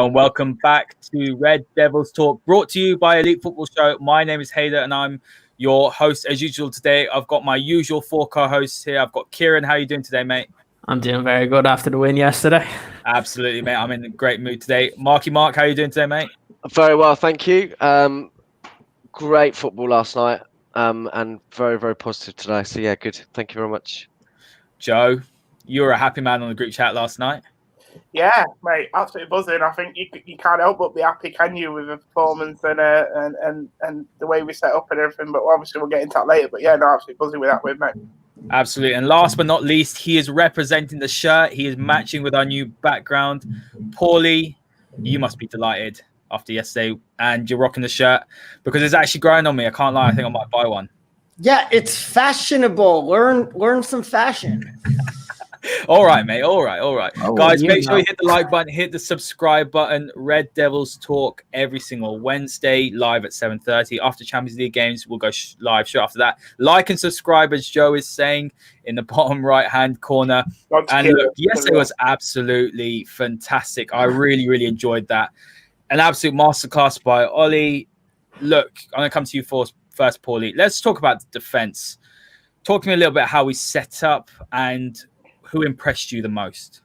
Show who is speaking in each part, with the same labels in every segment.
Speaker 1: Hello and welcome back to Red Devils Talk, brought to you by Elite Football Show. My name is Haider and I'm your host as usual today. I've got my usual four co-hosts here. I've got Ciaran. How are you doing today, mate?
Speaker 2: I'm doing very good after the win yesterday.
Speaker 1: Absolutely, mate. I'm in a great mood today. Mark, how are you doing today, mate?
Speaker 3: Very well, thank you. Great football last night and very, very positive today. So, yeah, good. Thank you very much.
Speaker 1: Joe, you were a happy man on the group chat last night.
Speaker 4: Yeah, mate, absolutely buzzing. I think you can't help but be happy, can you, with the performance and the way we set up and everything. But obviously we'll get into that later. But yeah, no, absolutely buzzing with that win, mate.
Speaker 1: Absolutely. And last but not least, he is representing the shirt. He is matching with our new background. Pauly, you must be delighted after yesterday, and you're rocking the shirt because it's actually growing on me. I can't lie. I think I might buy one.
Speaker 2: Yeah, it's fashionable. Learn some fashion.
Speaker 1: All right, mate. All right. Guys, make sure you hit the like button, hit the subscribe button. Red Devils Talk every single Wednesday, live at 7:30. After Champions League games, we'll go live straight after that. Like and subscribe, as Joe is saying, in the bottom right-hand corner. And look, yesterday was absolutely fantastic. I really, really enjoyed that. An absolute masterclass by Ollie. Look, I'm going to come to you first, Pauly. Let's talk about the defense. Talk to me a little bit how we set up and who impressed you the most?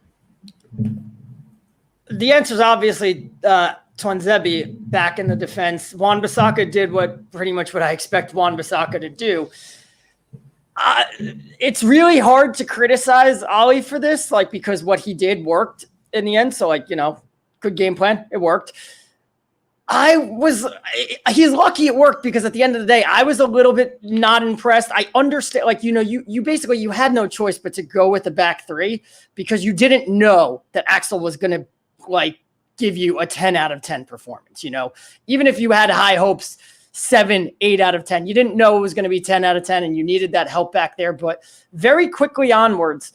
Speaker 2: The answer is obviously Tuanzebe back in the defense. Wan-Bissaka did pretty much what I expect Wan-Bissaka to do. It's really hard to criticize Ollie for this, because what he did worked in the end. So, good game plan. It worked. He's lucky it worked because at the end of the day, I was a little bit not impressed. I understand, you basically, you had no choice but to go with the back three because you didn't know that Axel was going to give you a 10 out of 10 performance. Even if you had high hopes, 7, 8 out of 10, you didn't know it was going to be 10 out of 10 and you needed that help back there. But very quickly onwards,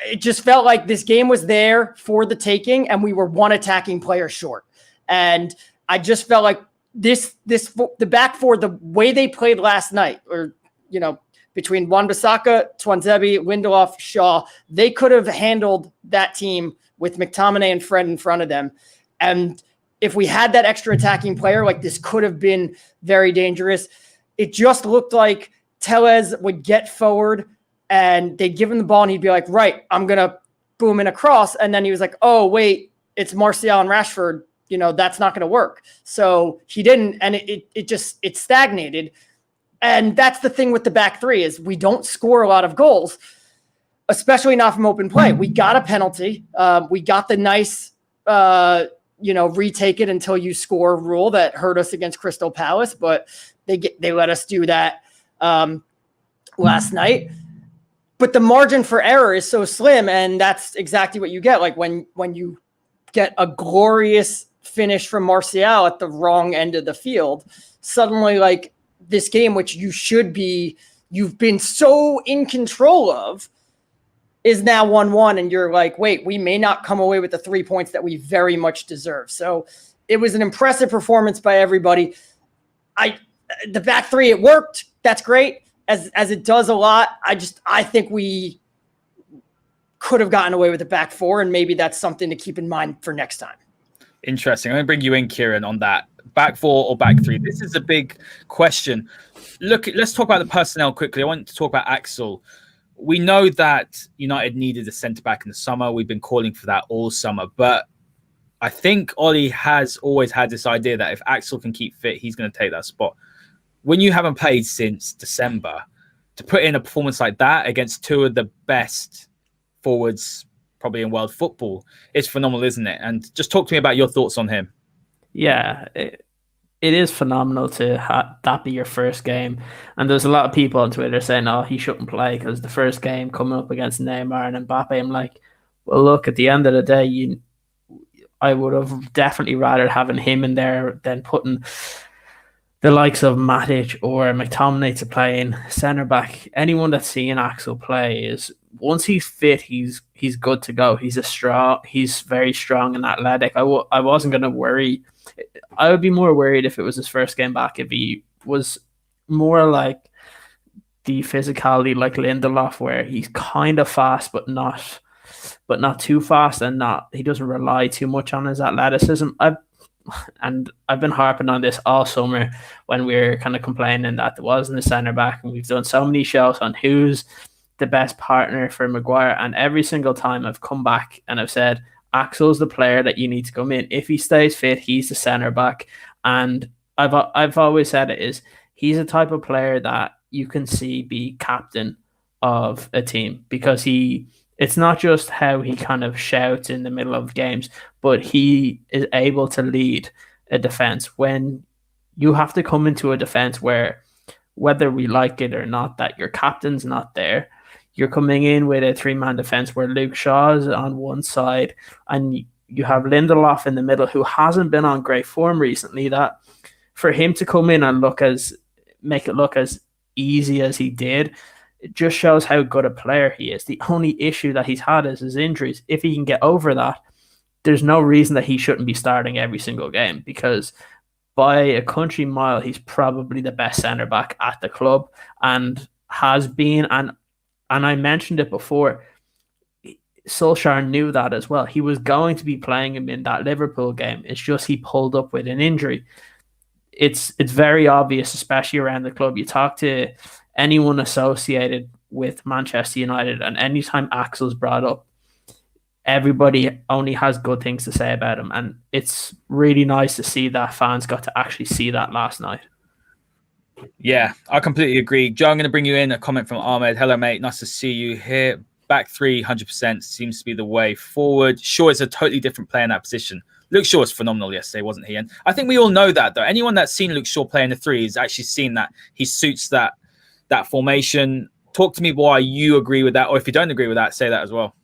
Speaker 2: it just felt like this game was there for the taking and we were one attacking player short. And I just felt like the back four, the way they played last night, between Wan-Bissaka, Tuanzebe, Lindelof, Shaw, they could have handled that team with McTominay and Fred in front of them. And if we had that extra attacking player, this could have been very dangerous. It just looked like Tellez would get forward and they'd give him the ball and he'd be like, right, I'm going to boom in a cross. And then he was like, oh, wait, it's Martial and Rashford. That's not going to work. So he didn't, and it stagnated. And that's the thing with the back three is we don't score a lot of goals, especially not from open play. We got a penalty. We got the nice, retake it until you score rule that hurt us against Crystal Palace, but they let us do that last night. But the margin for error is so slim, and that's exactly what you get. When you get a glorious finish from Martial at the wrong end of the field, suddenly this game, which you've been so in control of, is now 1-1. And you're like, wait, we may not come away with the 3 points that we very much deserve. So it was an impressive performance by everybody. The back three, it worked. That's great. As it does a lot. I think we could have gotten away with the back four, and maybe that's something to keep in mind for next time.
Speaker 1: Interesting. I'm going to bring you in, Ciaran, on that. Back four or back three? This is a big question. Let's talk about the personnel quickly. I want to talk about Axel. We know that United needed a centre-back in the summer. We've been calling for that all summer. But I think Ollie has always had this idea that if Axel can keep fit, he's going to take that spot. When you haven't played since December, to put in a performance like that against two of the best forwards probably in world football, it's phenomenal, isn't it? And just talk to me about your thoughts on him.
Speaker 5: Yeah, it is phenomenal to have that be your first game. And there's a lot of people on Twitter saying, oh, he shouldn't play because the first game coming up against Neymar and Mbappe. I'm like, well, look, at the end of the day, I would have definitely rather having him in there than putting the likes of Matic or McTominay to play in centre back. Anyone that's seeing Axel play is, once he's fit, he's good to go. He's very strong and athletic. I wasn't going to worry. I would be more worried if it was his first game back, if he was more the physicality like Lindelof, where he's kind of fast but not but not too fast, and he doesn't rely too much on his athleticism. I've been harping on this all summer when we were kind of complaining that there wasn't a centre back, and we've done so many shows on who's the best partner for Maguire, and every single time I've come back and I've said Axel's the player that you need to come in. If he stays fit, he's the centre back, and I've always said it is he's a type of player that you can see be captain of a team, because it's not just how he kind of shouts in the middle of games, but he is able to lead a defense when you have to come into a defense where, whether we like it or not, that your captain's not there. You're coming in with a 3-man defense where Luke Shaw's on one side and you have Lindelof in the middle, who hasn't been on great form recently. That for him to come in and make it look as easy as he did, it just shows how good a player he is. The only issue that he's had is his injuries. If he can get over that, there's no reason that he shouldn't be starting every single game, because by a country mile, he's probably the best centre-back at the club and has been. And I mentioned it before, Solskjaer knew that as well. He was going to be playing him in that Liverpool game. It's just he pulled up with an injury. It's very obvious, especially around the club. You talk to anyone associated with Manchester United, and anytime Axel's brought up, everybody only has good things to say about him. And it's really nice to see that fans got to actually see that last night.
Speaker 1: Yeah, I completely agree. Joe, I'm going to bring you in. A comment from Ahmed. Hello, mate. Nice to see you here. Back 3, 100% seems to be the way forward. Shaw is a totally different player in that position. Luke Shaw was phenomenal yesterday, wasn't he? And I think we all know that, though. Anyone that's seen Luke Shaw play in the 3 has actually seen that he suits that formation. Talk to me why you agree with that, or if you don't agree with that, say that as well.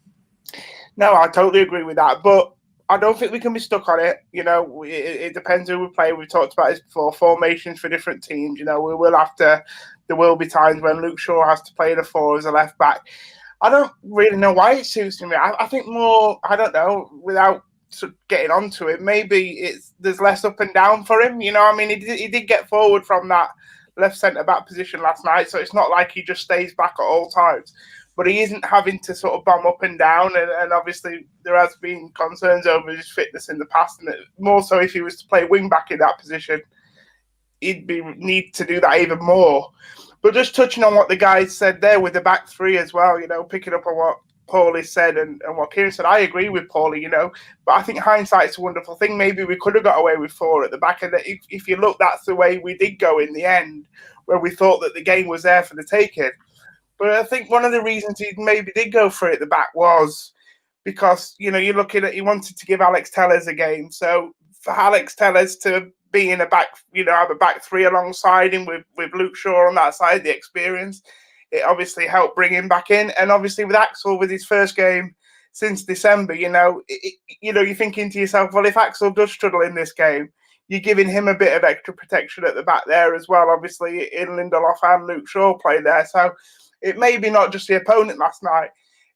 Speaker 4: No, I totally agree with that, but I don't think we can be stuck on it. You know, it depends who we play. We've talked about this before, formations for different teams. You know, there will be times when Luke Shaw has to play the 4 as a left back. I don't really know why it suits him. I think more, I don't know, without sort of getting onto it, maybe there's less up and down for him. You know, I mean, he did get forward from that left centre-back position last night, so it's not like he just stays back at all times. But he isn't having to sort of bomb up and down, and obviously there has been concerns over his fitness in the past, and more so if he was to play wing-back in that position, he'd need to do that even more. But just touching on what the guys said there with the back 3 as well, you know, picking up on what Pauly said and what Ciaran said, I agree with Pauly, you know, but I think hindsight's a wonderful thing. Maybe we could have got away with 4 at the back, and if you look, that's the way we did go in the end, where we thought that the game was there for the taking. But I think one of the reasons he maybe did go for it at the back was because, you know, you're looking at, he wanted to give Alex Telles a game. So for Alex Telles to be in a back, you know, have a back 3 alongside him with Luke Shaw on that side, the experience, it obviously helped bring him back in. And obviously with Axel, with his first game since December, you know, you're thinking to yourself, well, if Axel does struggle in this game, you're giving him a bit of extra protection at the back there as well. Obviously, in Lindelof and Luke Shaw play there. So it may be not just the opponent last night.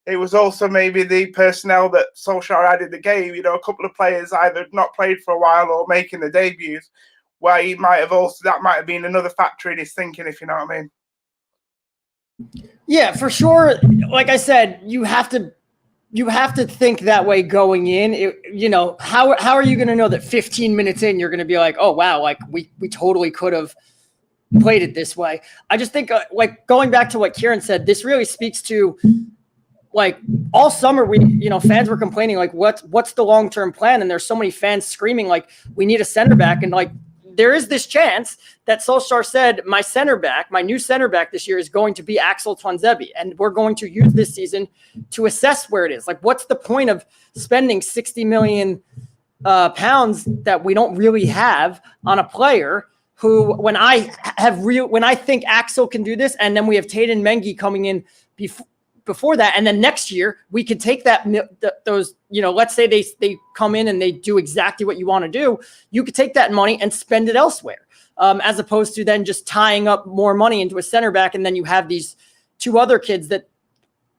Speaker 4: It was also maybe the personnel that Solskjaer had in the game. You know, a couple of players either not played for a while or making the debuts, where he might have also, that might have been another factor in his thinking, if you know what I mean.
Speaker 2: Yeah, for sure. Like I said, you have to think that way going in. You know, how are you going to know that 15 minutes in you're going to be like, oh wow, like we totally could have played it this way. I just think like going back to what Ciaran said, this really speaks to like all summer fans were complaining like what's the long-term plan, and there's so many fans screaming like we need a center back, and like there is this chance that Solskjaer said my new center back this year is going to be Axel Tuanzebe, and we're going to use this season to assess where it is. Like, what's the point of spending 60 million pounds that we don't really have on a player who, when I think Axel can do this, and then we have Tayden Mengi coming in before that, and then next year we could take those, let's say they come in and they do exactly what you want to do. You could take that money and spend it elsewhere, as opposed to then just tying up more money into a center back, and then you have these 2 other kids that,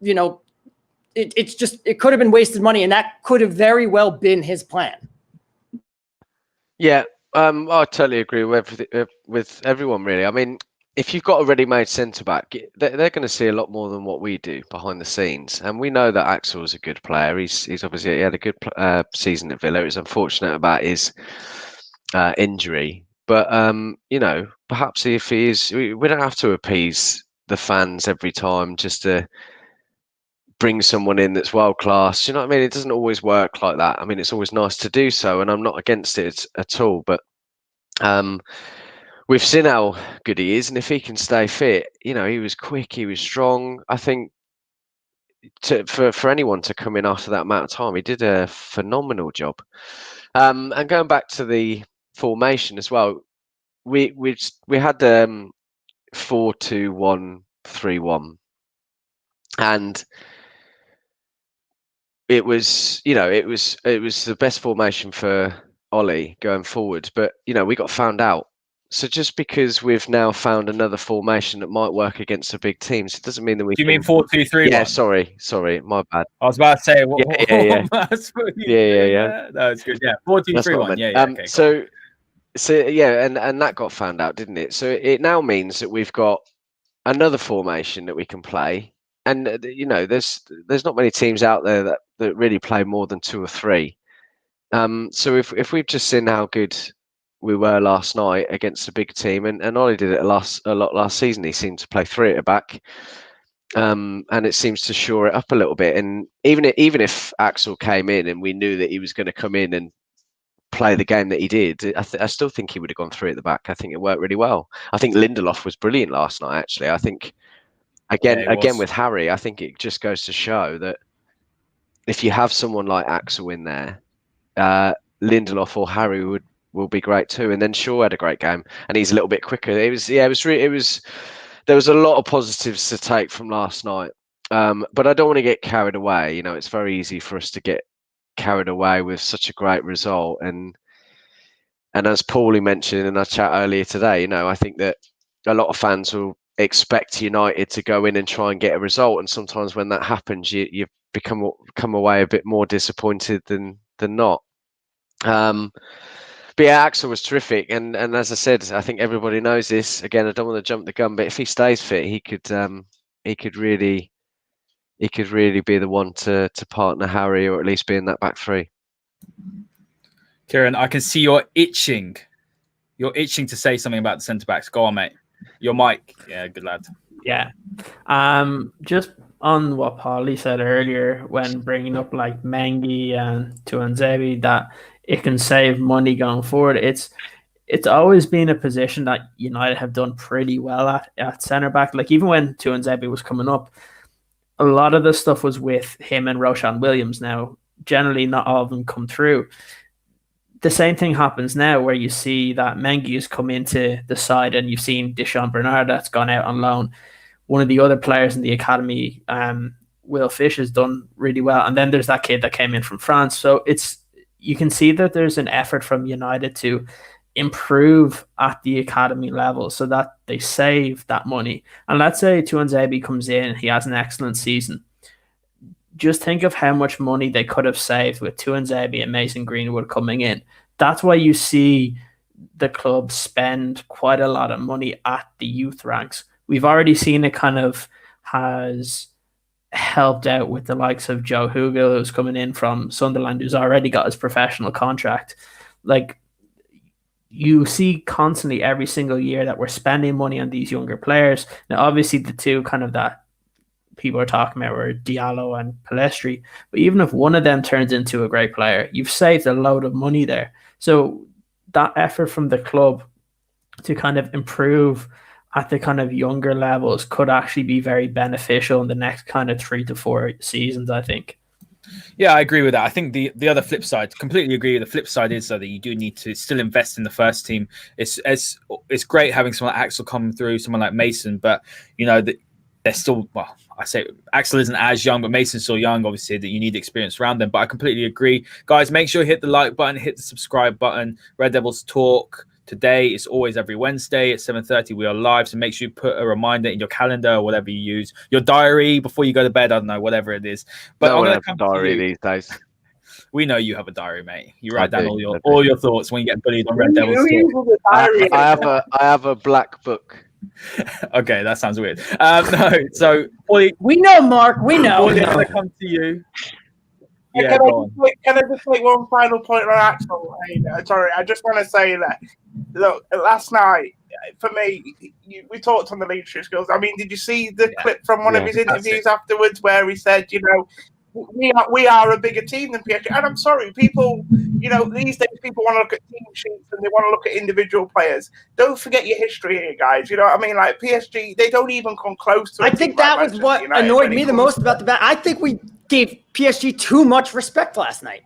Speaker 2: it could have been wasted money, and that could have very well been his plan.
Speaker 3: Yeah, I totally agree with everyone, really. I mean, if you've got a ready-made centre-back, they're going to see a lot more than what we do behind the scenes. And we know that Axel is a good player. He's obviously he had a good season at Villa. It was unfortunate about his injury, but perhaps if he is, we don't have to appease the fans every time just to bring someone in that's world class. You know what I mean? It doesn't always work like that. I mean, it's always nice to do so, and I'm not against it at all. But we've seen how good he is, and if he can stay fit, he was quick, he was strong. I think for anyone to come in after that amount of time, he did a phenomenal job. And going back to the formation as well, we had 4-2-1-3-1, and it was the best formation for Ollie going forward. But we got found out. So just because we've now found another formation that might work against the big teams, it doesn't mean that we.
Speaker 1: Do you mean 4-2-3-1?
Speaker 3: Yeah, sorry, my bad.
Speaker 1: I was about to say,
Speaker 3: yeah.
Speaker 1: No, it's good. Yeah, 4-2-3-1. Yeah. Okay,
Speaker 3: so yeah, and that got found out, didn't it? So it now means that we've got another formation that we can play, and there's not many teams out there that really play more than 2 or 3. So if we've just seen how good we were last night against a big team, and Ollie did it a lot last season. He seemed to play 3 at the back, and it seems to shore it up a little bit. And even if Axel came in and we knew that he was going to come in and play the game that he did, I still think he would have gone 3 at the back. I think it worked really well. I think Lindelof was brilliant last night. Actually, I think again with Harry, I think it just goes to show that if you have someone like Axel in there, Lindelof or Harry will be great too. And then Shaw had a great game, and he's a little bit quicker. There was a lot of positives to take from last night, but I don't want to get carried away. It's very easy for us to get carried away with such a great result, and as Pauly mentioned in our chat earlier today, I think that a lot of fans will expect United to go in and try and get a result, and sometimes when that happens, you come away a bit more disappointed than not. But yeah, Axel was terrific, and as I said, I think everybody knows this. Again, I don't want to jump the gun, but if he stays fit, he could really be the one to partner Harry, or at least be in that back 3.
Speaker 1: Ciaran, I can see you're itching. You're itching to say something about the centre backs. Go on, mate. Your mic. Yeah, good lad.
Speaker 5: Yeah. Just on what Pauly said earlier when bringing up like Mengi and Tuanzebe, that it can save money going forward. It's always been a position that United have done pretty well at centre back. Like even when Tuanzebe was coming up, a lot of the stuff was with him and Roshan Williams. Now, generally, not all of them come through. The same thing happens now where you see that Mengi has come into the side, and you've seen Deschamps Bernard that's gone out on loan. One of the other players in the academy, Will Fish, has done really well. And then there's that kid that came in from France. So you can see that there's an effort from United to improve at the academy level so that they save that money. And let's say Tuanzebe comes in, he has an excellent season. Just think of how much money they could have saved with Tuanzebe and Mason Greenwood coming in. That's why you see the club spend quite a lot of money at the youth ranks. We've already seen it kind of has helped out with the likes of Joe Hugel, who's coming in from Sunderland, who's already got his professional contract. Like, you see constantly every single year that we're spending money on these younger players. Now, obviously, the two kind of that people are talking about were Diallo and Palestri. But even if one of them turns into a great player, you've saved a load of money there. So that effort from the club to kind of improve at the kind of younger levels could actually be very beneficial in the next kind of 3 to 4 seasons, I think.
Speaker 1: Yeah, I agree with that. I think the other flip side, completely agree. The flip side is that you do need to still invest in the first team. It's great having someone like Axel come through, someone like Mason, but they're still, well, I say Axel isn't as young, but Mason's still young, obviously, that you need experience around them. But I completely agree. Guys, make sure you hit the like button, hit the subscribe button. Red Devils Talk today is always every Wednesday at 7:30. We are live, so make sure you put a reminder in your calendar or whatever you use, your diary before you go to bed. I don't know, whatever it is. But
Speaker 3: no one has a diary these days.
Speaker 1: We know you have a diary, mate. You write down all your thoughts when you get bullied on Red Devils Talk.
Speaker 3: I have a black book
Speaker 1: Okay, that sounds weird. No, so Pauly,
Speaker 2: we know, Mark. We know.
Speaker 1: Pauly, I'm gonna come to you. Yeah,
Speaker 4: can,
Speaker 1: go on.
Speaker 4: Can I just make one final point on Axel? Sorry, I just want to say that, look, last night, for me, we talked on the leadership skills. I mean, did you see the clip from one of his interviews afterwards where he said, you know, we are a bigger team than PSG? And I'm sorry, people, you know, these days people want to look at team sheets and they want to look at individual players. Don't forget your history here, guys. You know what I mean? Like PSG, they don't even come close to.
Speaker 2: I think that was what annoyed me the most about the bat. I think we gave PSG too much respect last night.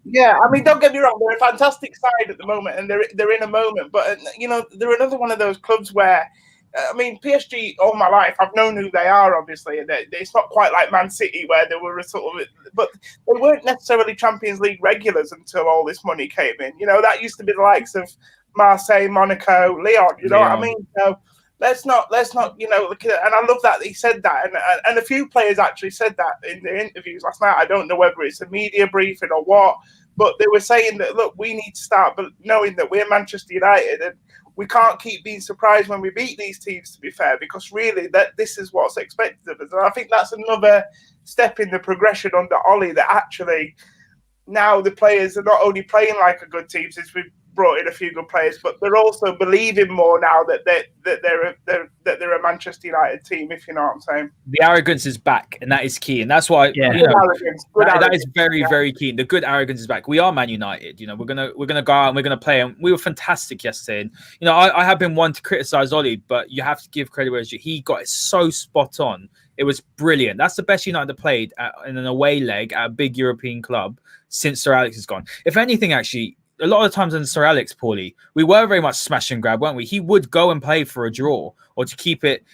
Speaker 4: Yeah, I mean, don't get me wrong; they're a fantastic side at the moment, and they're in a moment. But you know, they're another one of those clubs where, I mean, PSG all my life, I've known who they are. Obviously, and it's not quite like Man City where they were a sort of, but they weren't necessarily Champions League regulars until all this money came in. You know, that used to be the likes of Marseille, Monaco, Lyon. You know what I mean? So let's not, you know, look at it. And I love that he said that, and a few players actually said that in their interviews last night. I don't know whether it's a media briefing or what, but they were saying that, look, we need to start knowing that we're Manchester United, and we can't keep being surprised when we beat these teams, to be fair, because really that this is what's expected of us. And I think that's another step in the progression under Ollie, that actually now the players are not only playing like a good team since we've brought in a few good players, but they're also believing more now that they're a Manchester United team, if you know what I'm saying.
Speaker 1: The arrogance is back, and that is key, and that's why you know, that is very, very key. The good arrogance is back. We are Man United. You know, we're gonna go out and we're gonna play, and we were fantastic yesterday. And you know, I have been one to criticize Ollie, but you have to give credit where he got it so spot on. It was brilliant. That's the best United played in an away leg at a big European club since Sir Alex has gone. If anything, actually, a lot of the times in Sir Alex, Pauly, we were very much smash and grab, weren't we? He would go and play for a draw or to keep it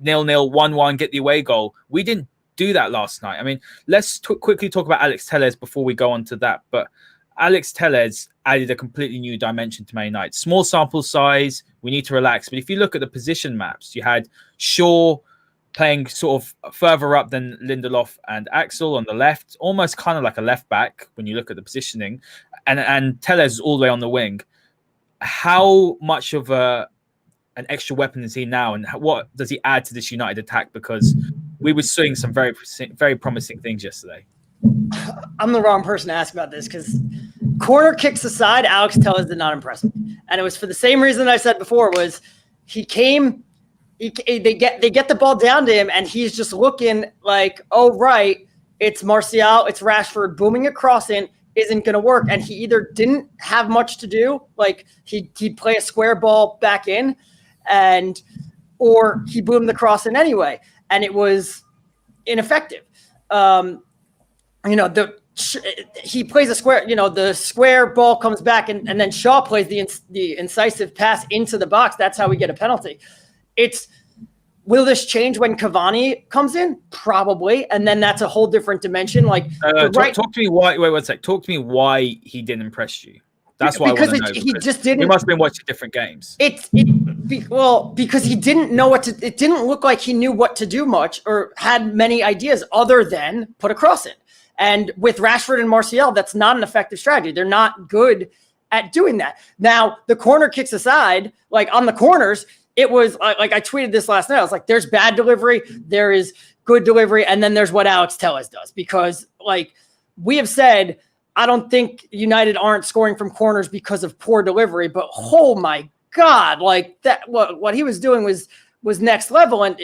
Speaker 1: 0-0, 1-1, get the away goal. We didn't do that last night. I mean, let's quickly talk about Alex Telles before we go on to that. But Alex Telles added a completely new dimension to Man United. Small sample size, we need to relax. But if you look at the position maps, you had Shaw playing sort of further up than Lindelof and Axel on the left, almost kind of like a left back when you look at the positioning, and Telles all the way on the wing. How much of an extra weapon is he now, and what does he add to this United attack? Because we were seeing some very, very promising things yesterday.
Speaker 2: I'm the wrong person to ask about this, because corner kicks aside, Alex Telles did not impress me, and it was for the same reason I said before. Was he came? They get the ball down to him, and he's just looking like, oh, right, it's Martial, it's Rashford booming across in, isn't going to work. And he either didn't have much to do, like he'd play a square ball back in, or he boomed the cross in anyway, and it was ineffective. You know, he plays a square, you know, the square ball comes back, and then Shaw plays the incisive pass into the box. That's how we get a penalty. Will this change when Cavani comes in? Probably, and then that's a whole different dimension. Like,
Speaker 1: talk to me why. Wait 1 sec. Talk to me why he didn't impress you. That's why
Speaker 2: because
Speaker 1: I want to know.
Speaker 2: He just didn't.
Speaker 1: We must have been watching different games.
Speaker 2: Because he didn't know what to. It didn't look like he knew what to do much or had many ideas other than put a cross in. And with Rashford and Martial, that's not an effective strategy. They're not good at doing that. Now, the corner kicks aside, like on the corners. It was like I tweeted this last night. I was like, there's bad delivery, there is good delivery, and then there's what Alex Telles does. Because, like we have said, I don't think United aren't scoring from corners because of poor delivery. But oh my God, like that, what he was doing was next level. And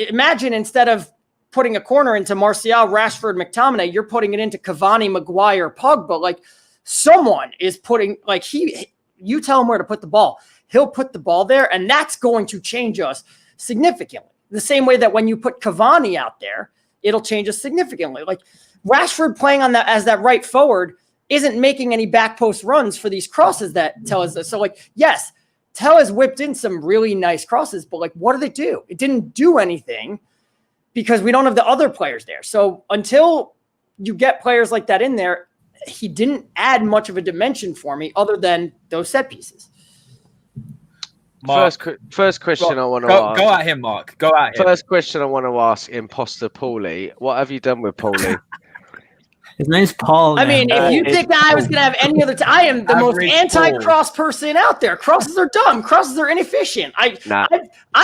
Speaker 2: imagine instead of putting a corner into Martial, Rashford, McTominay, you're putting it into Cavani, Maguire, Pogba. Like someone is putting, like you tell him where to put the ball. He'll put the ball there, and that's going to change us significantly. The same way that when you put Cavani out there, it'll change us significantly. Like Rashford playing on that as that right forward isn't making any back post runs for these crosses that Telles does. So, like, yes, Telles whipped in some really nice crosses, but like, what do they do? It didn't do anything because we don't have the other players there. So until you get players like that in there, he didn't add much of a dimension for me other than those set pieces.
Speaker 3: Mark, first question I want to ask.
Speaker 1: Go at him, Mark. Go at him.
Speaker 3: First question I want to ask, imposter Pauly. What have you done with Pauly?
Speaker 5: His name's Paul.
Speaker 2: I mean, if you think I was going to have any other I am the most anti-cross person out there. Crosses are dumb. Crosses are inefficient. I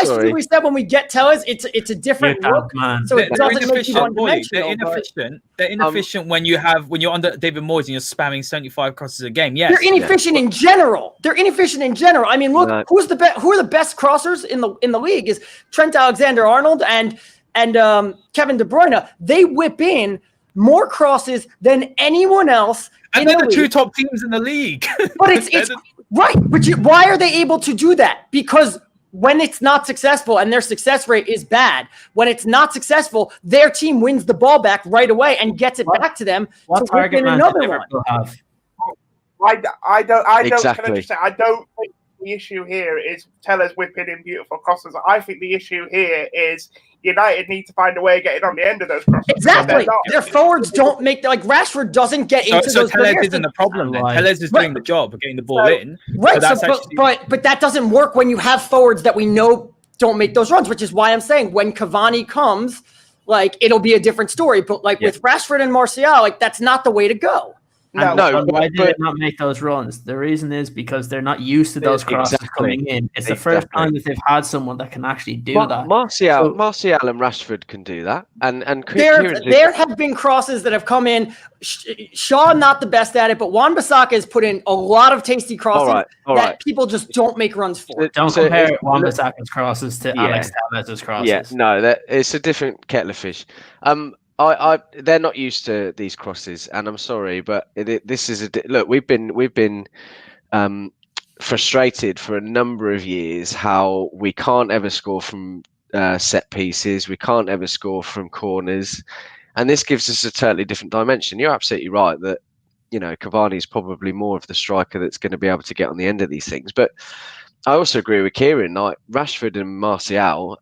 Speaker 2: simply said when we get Tellers, it's a different look.
Speaker 5: Man.
Speaker 2: So it doesn't make you
Speaker 1: They're inefficient. They're inefficient when you're under David Moyes and you're spamming 75 crosses a game. Yes,
Speaker 2: they're inefficient in general. They're inefficient in general. I mean, look, who are the best crossers in the league is Trent Alexander-Arnold and Kevin De Bruyne. They whip in more crosses than anyone else.
Speaker 1: And they're the two top teams in the league.
Speaker 2: But it's right. But why are they able to do that? Because when it's not successful and their success rate is bad, when it's not successful, their team wins the ball back right away and gets it back to them.
Speaker 5: What target man did Liverpool have?
Speaker 4: I don't
Speaker 3: Exactly.
Speaker 4: Can I just say, I don't think the issue here is Tellers whipping in beautiful crosses. I think the issue here is United need to find a way of getting on the end of those crosses.
Speaker 2: Exactly. Their forwards don't make Rashford doesn't get into those.
Speaker 1: So Tellers isn't the problem then. Tellers is doing the job of getting the ball in.
Speaker 2: Right. But that doesn't work when you have forwards that we know don't make those runs, which is why I'm saying when Cavani comes, it'll be a different story. But with Rashford and Martial, that's not the way to go.
Speaker 5: Why did they not make those runs? The reason is because they're not used to those crosses coming in. It's the first time that they've had someone that can actually do that.
Speaker 3: Martial and Rashford can do that. And
Speaker 2: there have been crosses that have come in. Shaw not the best at it, but Wan-Bissaka has put in a lot of tasty crosses that people just don't make runs for.
Speaker 5: Don't compare Wan-Bissaka's crosses to Alex Tellez's crosses.
Speaker 3: Yeah, no, it's a different kettle of fish. They're not used to these crosses, and I'm sorry, but this is look. We've been frustrated for a number of years how we can't ever score from set pieces, we can't ever score from corners, and this gives us a totally different dimension. You're absolutely right that Cavani is probably more of the striker that's going to be able to get on the end of these things, but I also agree with Ciaran. Rashford and Martial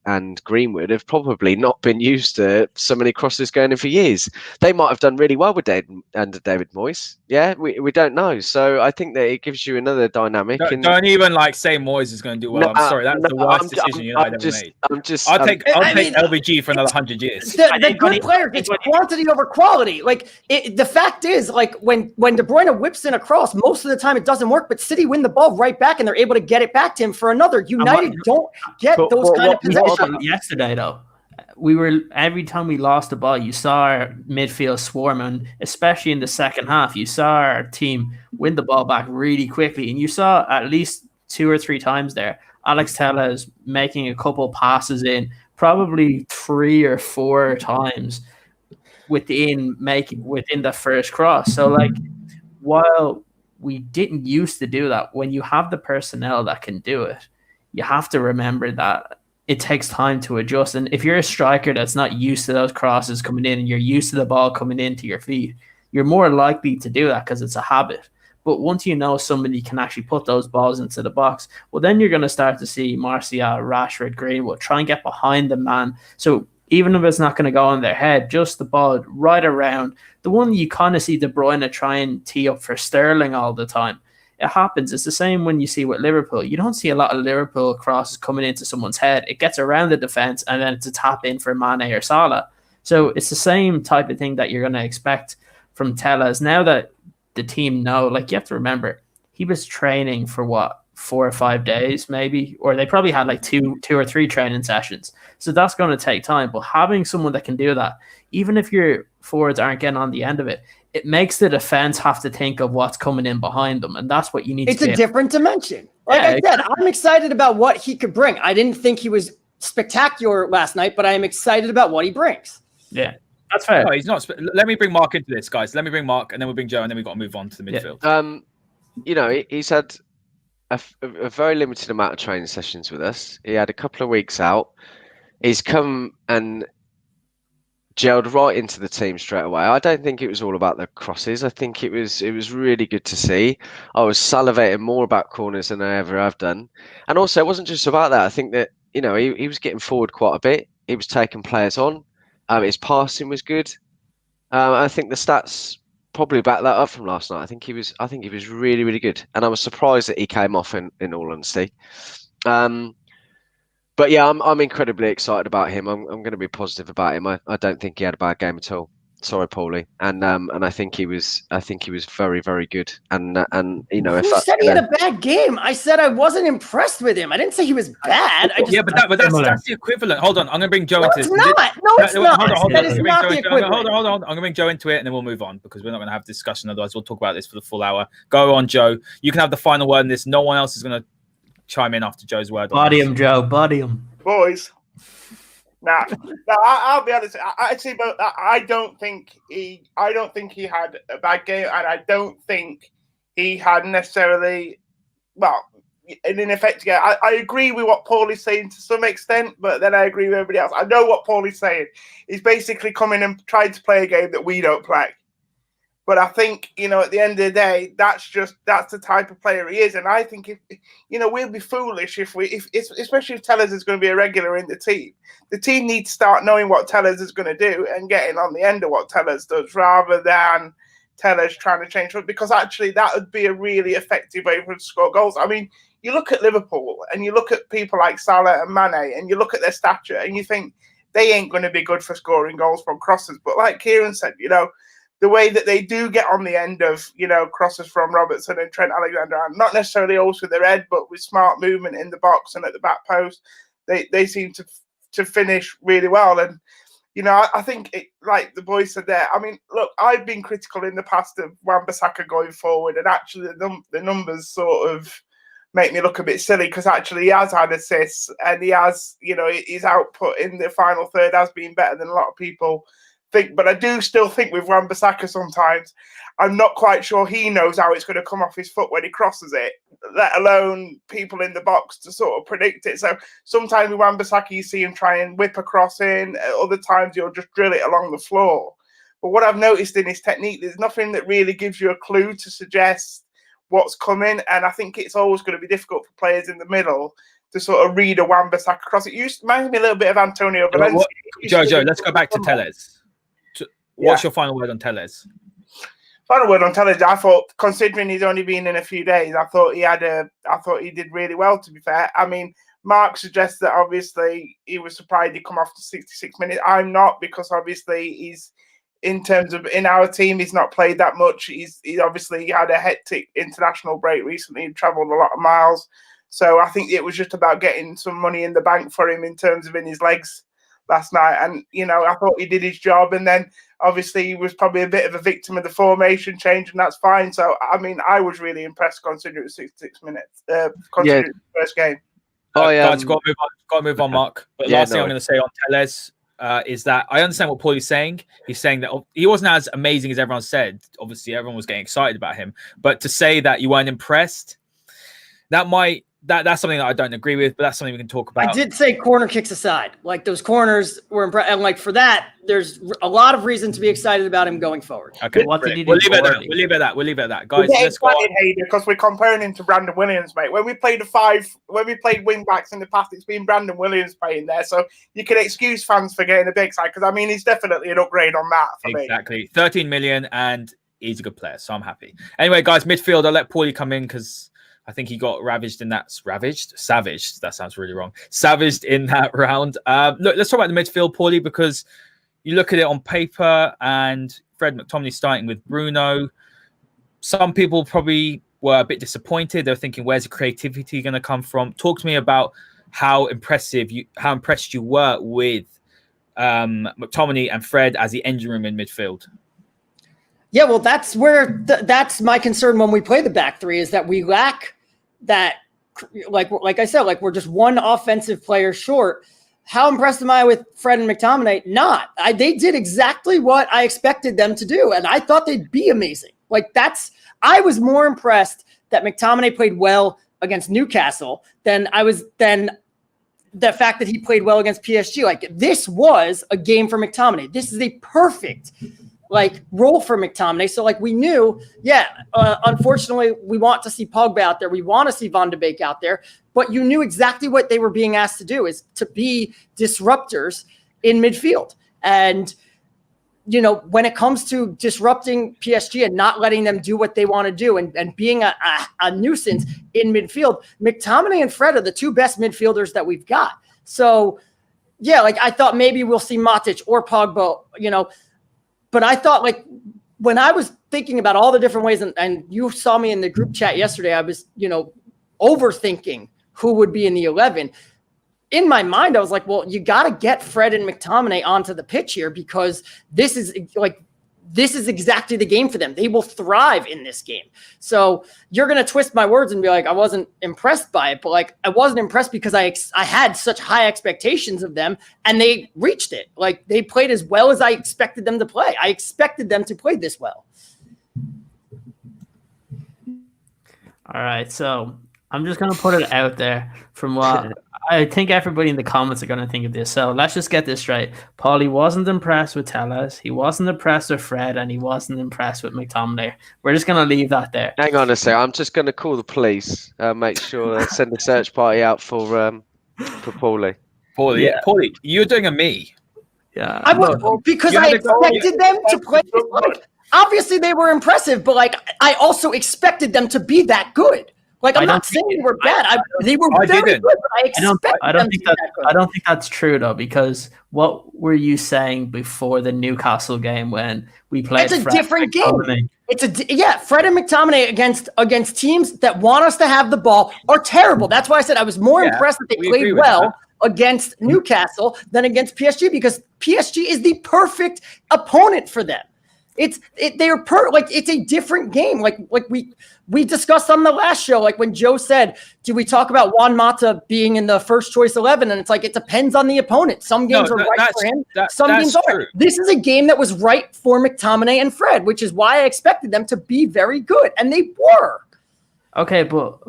Speaker 3: and Greenwood have probably not been used to so many crosses going in for years. They might have done really well with under David Moyes. Yeah, we don't know. So I think that it gives you another dynamic.
Speaker 1: Don't even say Moyes is going to do well. I'm sorry, that's the worst decision United ever made. I'll take LVG for another 100 years.
Speaker 2: The good players, it's quantity over quality. The fact is, when De Bruyne whips in a cross, most of the time it doesn't work. But City win the ball right back, and they're able to get it back to him for another. United don't get those kind of possessions.
Speaker 5: Yesterday though, every time we lost the ball, you saw our midfield swarm, and especially in the second half, you saw our team win the ball back really quickly, and you saw at least 2 or 3 times there Alex Tellez making a couple passes in, probably 3 or 4 times within the first cross. So while we didn't used to do that, when you have the personnel that can do it, you have to remember that it takes time to adjust. And if you're a striker that's not used to those crosses coming in and you're used to the ball coming into your feet, you're more likely to do that because it's a habit. But once you know somebody can actually put those balls into the box, well, then you're going to start to see Martial, Rashford, Greenwood try and get behind the man. So even if it's not going to go on their head, just the ball right around. The one you kind of see De Bruyne try and tee up for Sterling all the time. It happens. It's the same when you see with Liverpool. You don't see a lot of Liverpool crosses coming into someone's head. It gets around the defense and then it's a tap in for Mane or Salah. So it's the same type of thing that you're going to expect from Tellez. Now that the team know, you have to remember, he was training for 4 or 5 days maybe, or they probably had 2 or 3 training sessions. So that's going to take time. But having someone that can do that, even if your forwards aren't getting on the end of it, it makes the defense have to think of what's coming in behind them, and that's what you need.
Speaker 2: It's a different dimension. I said, I'm excited about what he could bring. I didn't think he was spectacular last night, but I am excited about what he brings.
Speaker 5: Yeah, that's fair.
Speaker 1: No, he's not. Let me bring Mark into this, guys. Let me bring Mark, and then we'll bring Joe, and then we've got to move on to the midfield.
Speaker 3: He's had a very limited amount of training sessions with us. He had a couple of weeks out. He's come and gelled right into the team straight away. I don't think it was all about the crosses. I think it was really good to see. I was salivating more about corners than I ever have done. And also, it wasn't just about that. I think that, he was getting forward quite a bit. He was taking players on. His passing was good. I think the stats probably back that up from last night. I think he was really, really good. And I was surprised that he came off in all honesty. But yeah, I'm incredibly excited about him. I'm going to be positive about him. I don't think he had a bad game at all. Sorry, Pauly, and I think he was very, very good. And you know,
Speaker 2: Who said he had a bad game? I said I wasn't impressed with him. I didn't say he was bad. I just
Speaker 1: but that's the equivalent. Hold on, I'm going to bring Joe into this.
Speaker 2: No, it's not. That is not the equivalent.
Speaker 1: Hold on. I'm going to bring Joe into it, and then we'll move on because we're not going to have discussion. Otherwise, we'll talk about this for the full hour. Go on, Joe. You can have the final word in this. No one else is going to chime in after Joe's word.
Speaker 5: Body him, Joe. Body him,
Speaker 4: boys. Nah, I'll be honest. I don't think he had a bad game, and I don't think he had necessarily, an ineffective game. I agree with what Pauly's saying to some extent, but then I agree with everybody else. I know what Pauly's saying. He's basically coming and trying to play a game that we don't play. But I think, at the end of the day, that's the type of player he is. And I think we'll be foolish if especially if Tellers is going to be a regular in the team. The team needs to start knowing what Tellers is going to do and getting on the end of what Tellers does rather than Tellers trying to change it, because actually that would be a really effective way for him to score goals. I mean, you look at Liverpool and you look at people like Salah and Mane and you look at their stature and you think they ain't going to be good for scoring goals from crosses. But like Ciaran said, the way that they do get on the end of, crosses from Robertson and Trent Alexander-Arnold, not necessarily always with their head, but with smart movement in the box and at the back post, they seem to finish really well. And, I think, like the boys said there, I mean, look, I've been critical in the past of Wan-Bissaka going forward, and actually the numbers sort of make me look a bit silly because actually he has had assists and he has, his output in the final third has been better than a lot of people think. But I do still think with Wan-Bissaka sometimes, I'm not quite sure he knows how it's going to come off his foot when he crosses it, let alone people in the box to sort of predict it. So sometimes with Wan-Bissaka, you see him try and whip a cross in. Other times, he'll just drill it along the floor. But what I've noticed in his technique, there's nothing that really gives you a clue to suggest what's coming. And I think it's always going to be difficult for players in the middle to sort of read a Wan-Bissaka cross. It reminds me a little bit of Antonio Valencia.
Speaker 1: Joe, let's go back to Tellers. What's your final word on Tellers?
Speaker 4: Final word on Tellers. I thought, considering he's only been in a few days, I thought he did really well, to be fair. I mean, Mark suggests that obviously he was surprised he come off to 66 minutes. I'm not, because obviously he's, in terms of in our team, he's not played that much. He obviously had a hectic international break recently and travelled a lot of miles. So I think it was just about getting some money in the bank for him in terms of in his legs last night. And, I thought he did his job. And then obviously he was probably a bit of a victim of the formation change, and that's fine. So, I mean, I was really impressed considering it was 66 minutes, considering the first game.
Speaker 1: Guys, got to move on, Mark. But last thing I'm going to say on Tellers is that I understand what Pauly's saying. He's saying that he wasn't as amazing as everyone said. Obviously, everyone was getting excited about him. But to say that you weren't impressed, that's something that I don't agree with, but that's something we can talk about.
Speaker 2: I did say corner kicks aside. Like, those corners were impressive. And, like, for that, there's a lot of reason to be excited about him going forward.
Speaker 1: Okay, we'll leave it at that. Guys, let's go on.
Speaker 4: Because we're comparing him to Brandon Williams, mate. When we played wing backs in the past, it's been Brandon Williams playing there. So you can excuse fans for getting a big side, because, I mean, he's definitely an upgrade on that for me.
Speaker 1: Exactly. 13 million, and he's a good player, so I'm happy. Anyway, guys, midfield, I'll let Pauly come in because I think he got savaged. That sounds really wrong. Savaged in that round. Look, let's talk about the midfield, Pauly, because you look at it on paper and Fred McTominay starting with Bruno. Some people probably were a bit disappointed. They're thinking, where's the creativity going to come from? Talk to me about how impressed you were with McTominay and Fred as the engine room in midfield.
Speaker 2: Yeah, well, that's where that's my concern when we play the back three, is that we lack that, like I said, like we're just one offensive player short. How impressed am I with Fred and McTominay? Not. They did exactly what I expected them to do, and I thought they'd be amazing. I was more impressed that McTominay played well against Newcastle than the fact that he played well against PSG. Like, this was a game for McTominay. This is a perfect role for McTominay. So we knew, unfortunately, we want to see Pogba out there. We want to see Van de Beek out there, but you knew exactly what they were being asked to do, is to be disruptors in midfield. And, when it comes to disrupting PSG and not letting them do what they want to do and being a nuisance in midfield, McTominay and Fred are the two best midfielders that we've got. So, I thought maybe we'll see Matic or Pogba, But I thought, like, when I was thinking about all the different ways, and you saw me in the group chat yesterday, I was, overthinking who would be in the 11. In my mind, I was like, well, you got to get Fred and McTominay onto the pitch here, because this is exactly the game for them. They will thrive in this game. So you're going to twist my words and be like, I wasn't impressed by it, but like, I wasn't impressed because I had such high expectations of them, and they reached it. Like, they played as well as I expected them to play. I expected them to play this well.
Speaker 5: All right. So I'm just going to put it out there from what I think everybody in the comments are going to think of this. So let's just get this straight. Pauly wasn't impressed with Tellez. He wasn't impressed with Fred, and he wasn't impressed with McTominay. We're just going to leave that there.
Speaker 3: Hang on a sec. I'm just going to call the police. Make sure they send a search party out for Pauly.
Speaker 1: Pauly, yeah. Pauly, you're doing a me.
Speaker 5: Yeah,
Speaker 2: I was, because I expected them to play. Like, obviously, they were impressive, but like, I also expected them to be that good. Like, I'm not saying they were bad. They were very good. But I expected them to be that good.
Speaker 5: I don't think that's true, though, because what were you saying before the Newcastle game when we played?
Speaker 2: It's a different game. Fred and McTominay against teams that want us to have the ball are terrible. That's why I said I was more impressed that they played well against Newcastle than against PSG, because PSG is the perfect opponent for them. It's a different game. Like we discussed on the last show, like when Joe said, do we talk about Juan Mata being in the first choice 11? And it's like, it depends on the opponent. Some games are right for him. Some games aren't. This is a game that was right for McTominay and Fred, which is why I expected them to be very good. And they were.
Speaker 5: Okay, but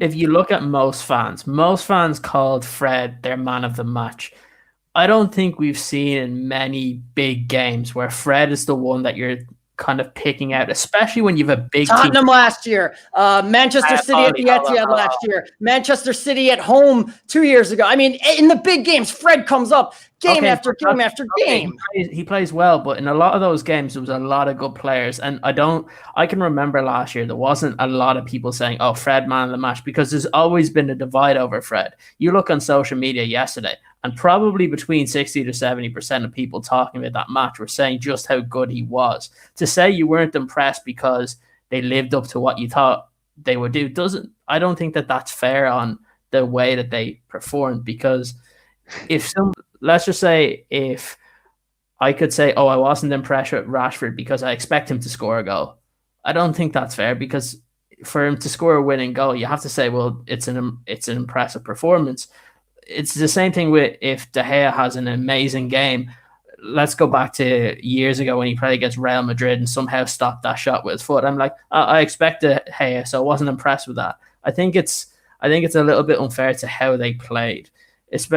Speaker 5: if you look at most fans called Fred their man of the match. I don't think we've seen in many big games where Fred is the one that you're kind of picking out, especially when you have a big
Speaker 2: Tottenham last year, Manchester City at the Etihad last year, Manchester City at home 2 years ago. I mean, in the big games, Fred comes up game after game after game.
Speaker 5: He plays well, but in a lot of those games, there was a lot of good players. And I can remember last year, there wasn't a lot of people saying, oh, Fred, man of the match, because there's always been a divide over Fred. You look on social media yesterday, and probably between 60 to 70% of people talking about that match were saying just how good he was. To say you weren't impressed because they lived up to what you thought they would do I don't think that that's fair on the way that they performed, because let's just say if I could say, oh, I wasn't impressed with Rashford because I expect him to score a goal. I don't think that's fair, because for him to score a winning goal, you have to say, well, it's an impressive performance. It's the same thing with if De Gea has an amazing game. Let's go back to years ago when he played against Real Madrid and somehow stopped that shot with his foot. I'm like, I expect De Gea, so I wasn't impressed with that. I think it's a little bit unfair to how they played. It's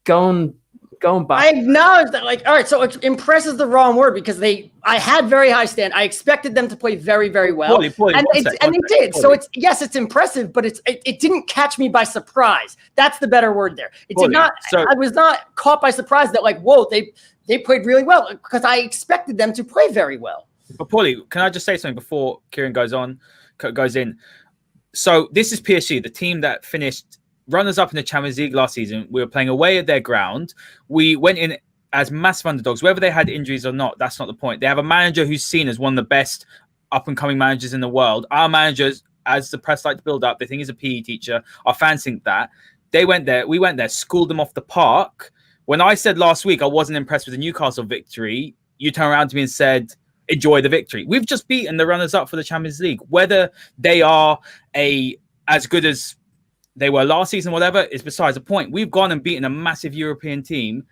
Speaker 5: going back.
Speaker 2: I acknowledge that. Like, all right, so impress is the wrong word, because I had very high stand. I expected them to play very, very well, and they did. So it's impressive, but it didn't catch me by surprise. That's the better word there. It did not. I was not caught by surprise that, like, whoa, they played really well, because I expected them to play very well.
Speaker 1: But Pauly, can I just say something before Ciaran goes in? So this is PSG, the team that finished runners up in the Champions League last season. We were playing away at their ground. We went in as massive underdogs, whether they had injuries or not. That's not the point. They have a manager who's seen as one of the best up and coming managers in the world. Our managers, as the press like to build up, they think he's a PE teacher. Our fans think that. We went there, schooled them off the park. When I said last week I wasn't impressed with the Newcastle victory, you turned around to me and said, enjoy the victory. We've just beaten the runners up for the Champions League. Whether they are as good as they were last season, whatever, is besides the point. We've gone and beaten a massive European team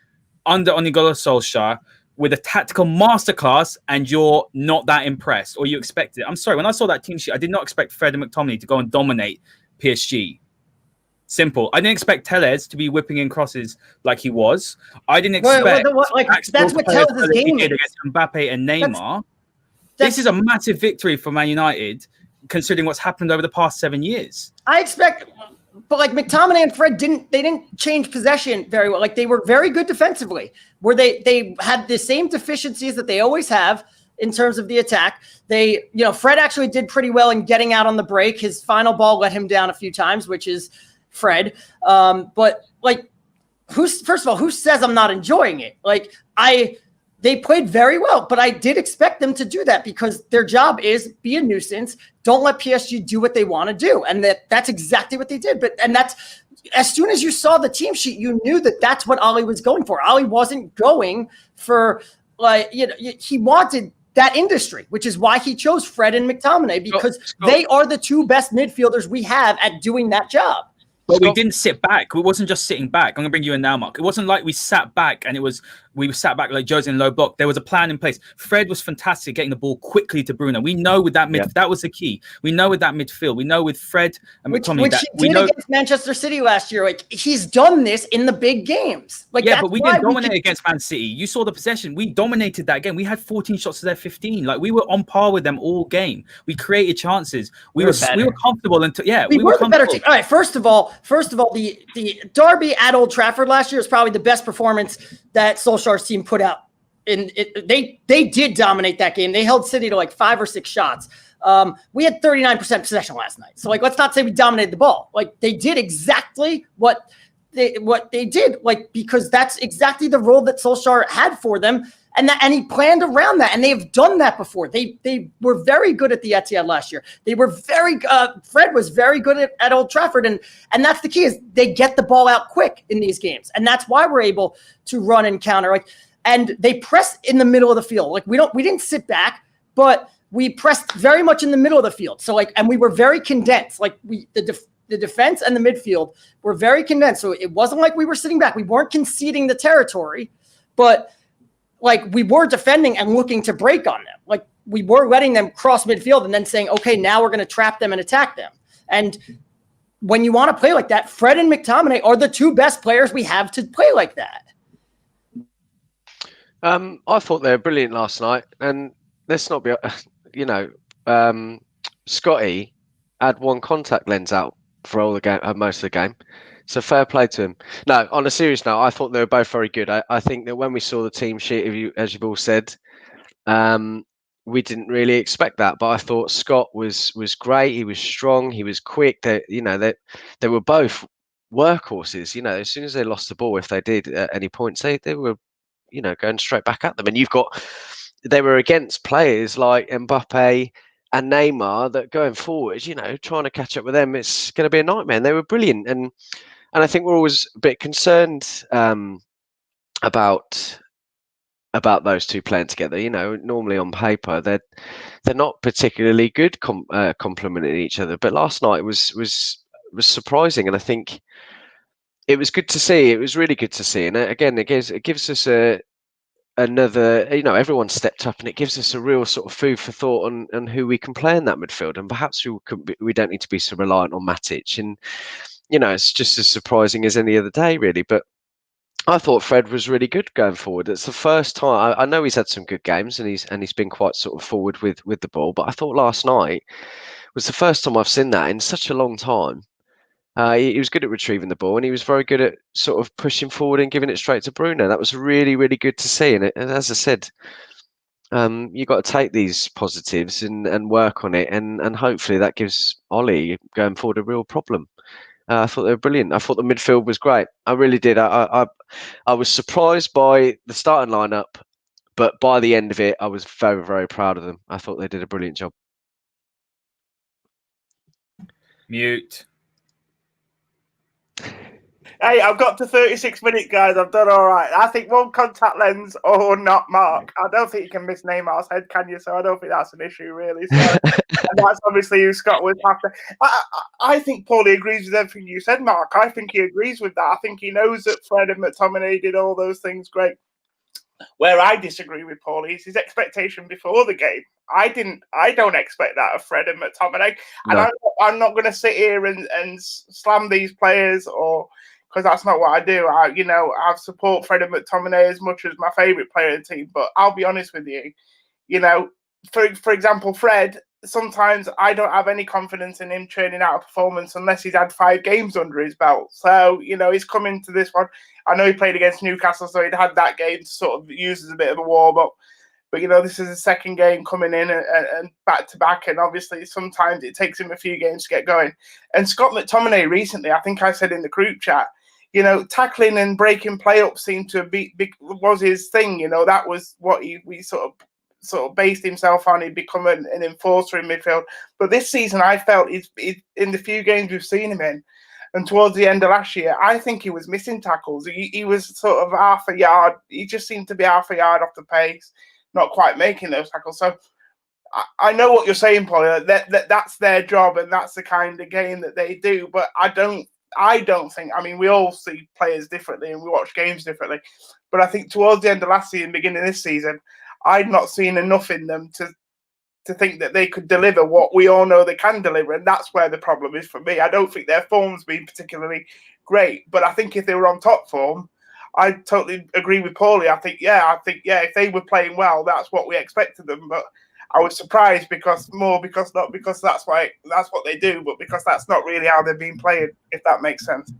Speaker 1: under Ole Gunnar Solskjaer with a tactical masterclass, and you're not that impressed, or you expect it. I'm sorry, when I saw that team sheet, I did not expect Fred and McTominay to go and dominate PSG. Simple. I didn't expect Tellez to be whipping in crosses like he was. I didn't expect
Speaker 2: that's what Tellez's game
Speaker 1: did against Mbappe and Neymar. This is a massive victory for Man United, considering what's happened over the past 7 years.
Speaker 2: I expect. But like McTominay and Fred didn't change possession very well. Like, they were very good defensively, where they had the same deficiencies that they always have in terms of the attack. Fred actually did pretty well in getting out on the break. His final ball let him down a few times, which is Fred. But like, first of all, who says I'm not enjoying it? Like, they played very well, but I did expect them to do that because their job is be a nuisance. Don't let PSG do what they want to do. And that's exactly what they did. And that's, as soon as you saw the team sheet, you knew that that's what Ollie was going for. Ollie wasn't going for, he wanted that industry, which is why he chose Fred and McTominay, because they are the two best midfielders we have at doing that job.
Speaker 1: But we didn't sit back. It wasn't just sitting back. I'm going to bring you in now, Mark. It wasn't like we sat back and we sat back like Joe's in low block. There was a plan in place. Fred was fantastic getting the ball quickly to Bruno. We know with that that was the key. We know with that midfield. We know with Fred and McTominay.
Speaker 2: Which he did against Manchester City last year. Like, he's done this in the big games. Like,
Speaker 1: yeah, but we didn't dominate against Man City. You saw the possession. We dominated that game. We had 14 shots to their 15. Like, we were on par with them all game. We created chances. We were comfortable until
Speaker 2: we were the better team. All right. First of all, the derby at Old Trafford last year is probably the best performance that Solskjaer's team put out. They did dominate that game. They held City to like 5 or 6 shots. We had 39% possession last night. So, like, let's not say we dominated the ball. Like, they did exactly what they did, like, because that's exactly the role that Solskjaer had for them. And he planned around that, and they have done that before. They were very good at the Etihad last year. They were Fred was very good at Old Trafford, and that's the key, is they get the ball out quick in these games, and that's why we're able to run and counter. Like, and they press in the middle of the field. Like, we didn't sit back, but we pressed very much in the middle of the field. So, like, and we were very condensed. Like, the defense and the midfield were very condensed. So it wasn't like we were sitting back. We weren't conceding the territory, but like, we were defending and looking to break on them. Like, we were letting them cross midfield and then saying, okay, now we're going to trap them and attack them. And when you want to play like that, Fred and McTominay are the two best players we have to play like that.
Speaker 3: I thought they were brilliant last night. And let's not be, Scotty had one contact lens out for all the game, most of the game. So fair play to him. No, on a serious note, I thought they were both very good. I think that when we saw the team sheet, as you've all said, we didn't really expect that. But I thought Scott was great. He was strong. He was quick. They were both workhorses. As soon as they lost the ball, if they did at any points, they were, going straight back at them. And they were against players like Mbappe and Neymar that going forward, trying to catch up with them, it's going to be a nightmare. And they were brilliant. And I think we're always a bit concerned about those two playing together. Normally on paper they're not particularly good complementing each other. But last night was surprising, and I think it was good to see. It was really good to see. And again, it gives us another. Everyone stepped up, and it gives us a real sort of food for thought on who we can play in that midfield. And perhaps we don't need to be so reliant on Matic. And it's just as surprising as any other day, really. But I thought Fred was really good going forward. It's the first time. I know he's had some good games, and he's been quite sort of forward with the ball. But I thought last night was the first time I've seen that in such a long time. He was good at retrieving the ball, and he was very good at sort of pushing forward and giving it straight to Bruno. That was really, really good to see. And as I said, you've got to take these positives and work on it, and hopefully that gives Ollie going forward a real problem. I thought they were brilliant. I thought the midfield was great. I really did. I was surprised by the starting lineup, but by the end of it, I was very, very proud of them. I thought they did a brilliant job.
Speaker 1: Mute.
Speaker 4: Hey, I've got to 36 minutes, guys. I've done all right. I think one contact lens or not, Mark. I don't think you can miss Neymar's head, can you? So I don't think that's an issue, really. So, and that's obviously who Scott would have to. I think Pauly agrees with everything you said, Mark. I think he agrees with that. I think he knows that Fred and McTominay did all those things great. Where I disagree with Pauly is his expectation before the game. I don't expect that of Fred and McTominay. No. And I'm not going to sit here and slam these players, or because that's not what I do. I support Fred and McTominay as much as my favourite player in the team. But I'll be honest with you, for example, Fred, sometimes I don't have any confidence in him churning out a performance unless he's had 5 games under his belt. So, he's coming to this one. I know he played against Newcastle, so he'd had that game to sort of use as a bit of a warm-up. But, this is his second game coming in and back-to-back, and obviously sometimes it takes him a few games to get going. And Scott McTominay recently, I think I said in the group chat, tackling and breaking play up seemed to be was his thing. That was what we sort of based himself on. He'd become an enforcer in midfield. But this season, I felt he's in the few games we've seen him in, and towards the end of last year, I think he was missing tackles. He was sort of half a yard. He just seemed to be half a yard off the pace, not quite making those tackles. So I know what you're saying, Pauly. That's their job, and that's the kind of game that they do. But I don't think. I mean, we all see players differently, and we watch games differently. But I think towards the end of last season, beginning of this season, I'd not seen enough in them to think that they could deliver what we all know they can deliver, and that's where the problem is for me. I don't think their form's been particularly great, but I think if they were on top form, I totally agree with Pauly. I think if they were playing well, that's what we expected them. But I was surprised because that's what they do, but because that's not really how they've been playing, if that makes sense.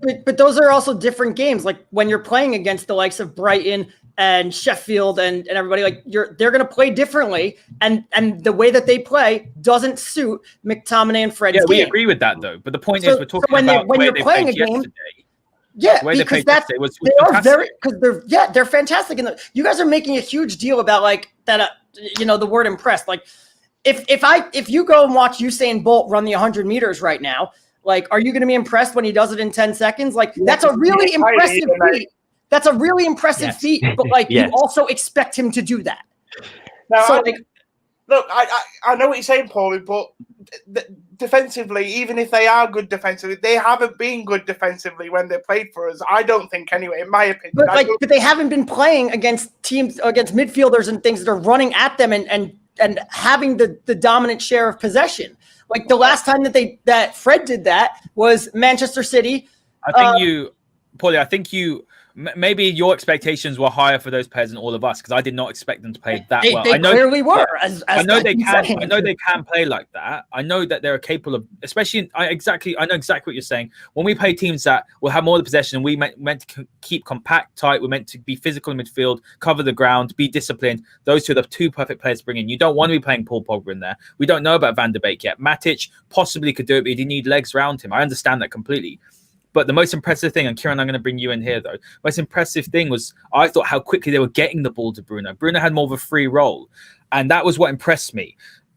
Speaker 2: But those are also different games. Like when you're playing against the likes of Brighton and Sheffield and everybody, like they're going to play differently, and the way that they play doesn't suit McTominay and Fred's game.
Speaker 1: We agree with that though. But the point is, we're talking about
Speaker 2: when
Speaker 1: the way
Speaker 2: you're
Speaker 1: they
Speaker 2: playing
Speaker 1: played
Speaker 2: a game.
Speaker 1: Yesterday.
Speaker 2: Yeah,
Speaker 1: the way
Speaker 2: because
Speaker 1: they are very
Speaker 2: they're fantastic. And you guys are making a huge deal about like that. The word impressed. Like if you go and watch Usain Bolt run the 100 meters right now, like, are you going to be impressed when he does it in 10 seconds? Like, that's a really impressive feat. That's a really impressive feat, but like you also expect him to do that.
Speaker 4: Now, look, I know what you're saying, Pauly, but defensively, even if they are good defensively, they haven't been good defensively when they played for us. I don't think, anyway, in my opinion.
Speaker 2: But they haven't been playing against teams, against midfielders and things that are running at them and having the dominant share of possession. Like the last time that Fred did that was Manchester City.
Speaker 1: Pauly, I think maybe your expectations were higher for those players than all of us, because I did not expect them to play that well.
Speaker 2: They clearly were.
Speaker 1: I know they can. I know they can play like that. I know that they're capable of. Especially, I know exactly what you're saying. When we play teams that will have more of the possession, we meant to keep compact, tight. We're meant to be physical in midfield, cover the ground, be disciplined. Those two are the two perfect players to bring in. You don't want to be playing Paul Pogba in there. We don't know about Van der Beek yet. Matic possibly could do it, but you need legs around him. I understand that completely. But the most impressive thing, and Ciaran, I'm going to bring you in here, though. Most impressive thing was I thought how quickly they were getting the ball to Bruno. Bruno had more of a free role, and that was what impressed me.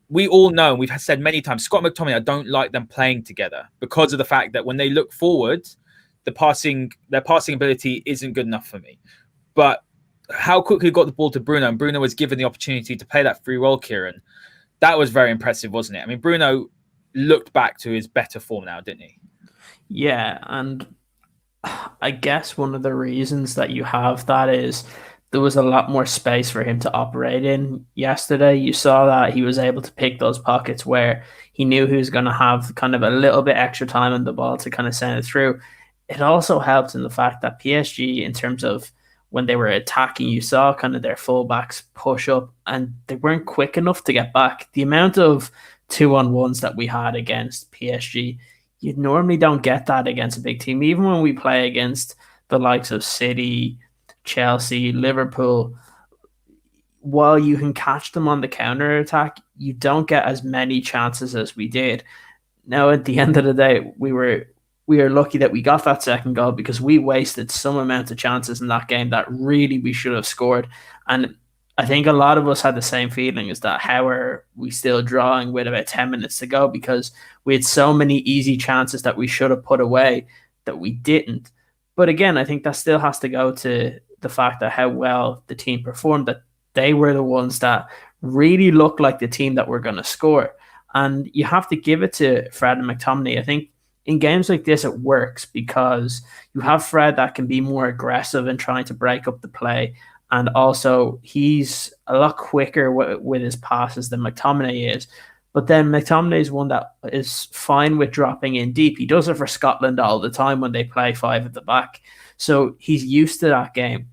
Speaker 1: We all know, and we've said many times, Scott McTominay, I don't like them playing together because of the fact that when they look forward, their passing ability isn't good enough for me. But how quickly got the ball to Bruno, and Bruno was given the opportunity to play that free role, Ciaran. That was very impressive, wasn't it? I mean, Bruno looked back to his better form now, didn't he?
Speaker 5: Yeah, and I guess one of the reasons that you have that is there was a lot more space for him to operate in yesterday. You saw that he was able to pick those pockets where he knew he was going to have kind of a little bit extra time on the ball to kind of send it through. It also helped in the fact that PSG, in terms of when they were attacking, you saw kind of their fullbacks push up and they weren't quick enough to get back. The amount of 2-on-1s that we had against PSG, you normally don't get that against a big team. Even when we play against the likes of City, Chelsea, Liverpool, while you can catch them on the counter attack, you don't get as many chances as we did. Now, at the end of the day, we were lucky that we got that second goal because we wasted some amount of chances in that game that really we should have scored. And I think a lot of us had the same feeling, is that how are we still drawing with about 10 minutes to go, because we had so many easy chances that we should have put away that we didn't. But again, I think that still has to go to the fact that how well the team performed, that they were the ones that really looked like the team that were going to score. And you have to give it to Fred and McTominay. I think in games like this, it works because you have Fred that can be more aggressive in trying to break up the play. And also, he's a lot quicker with his passes than McTominay is. But then McTominay is one that is fine with dropping in deep. He does it for Scotland all the time when they play five at the back. So he's used to that game.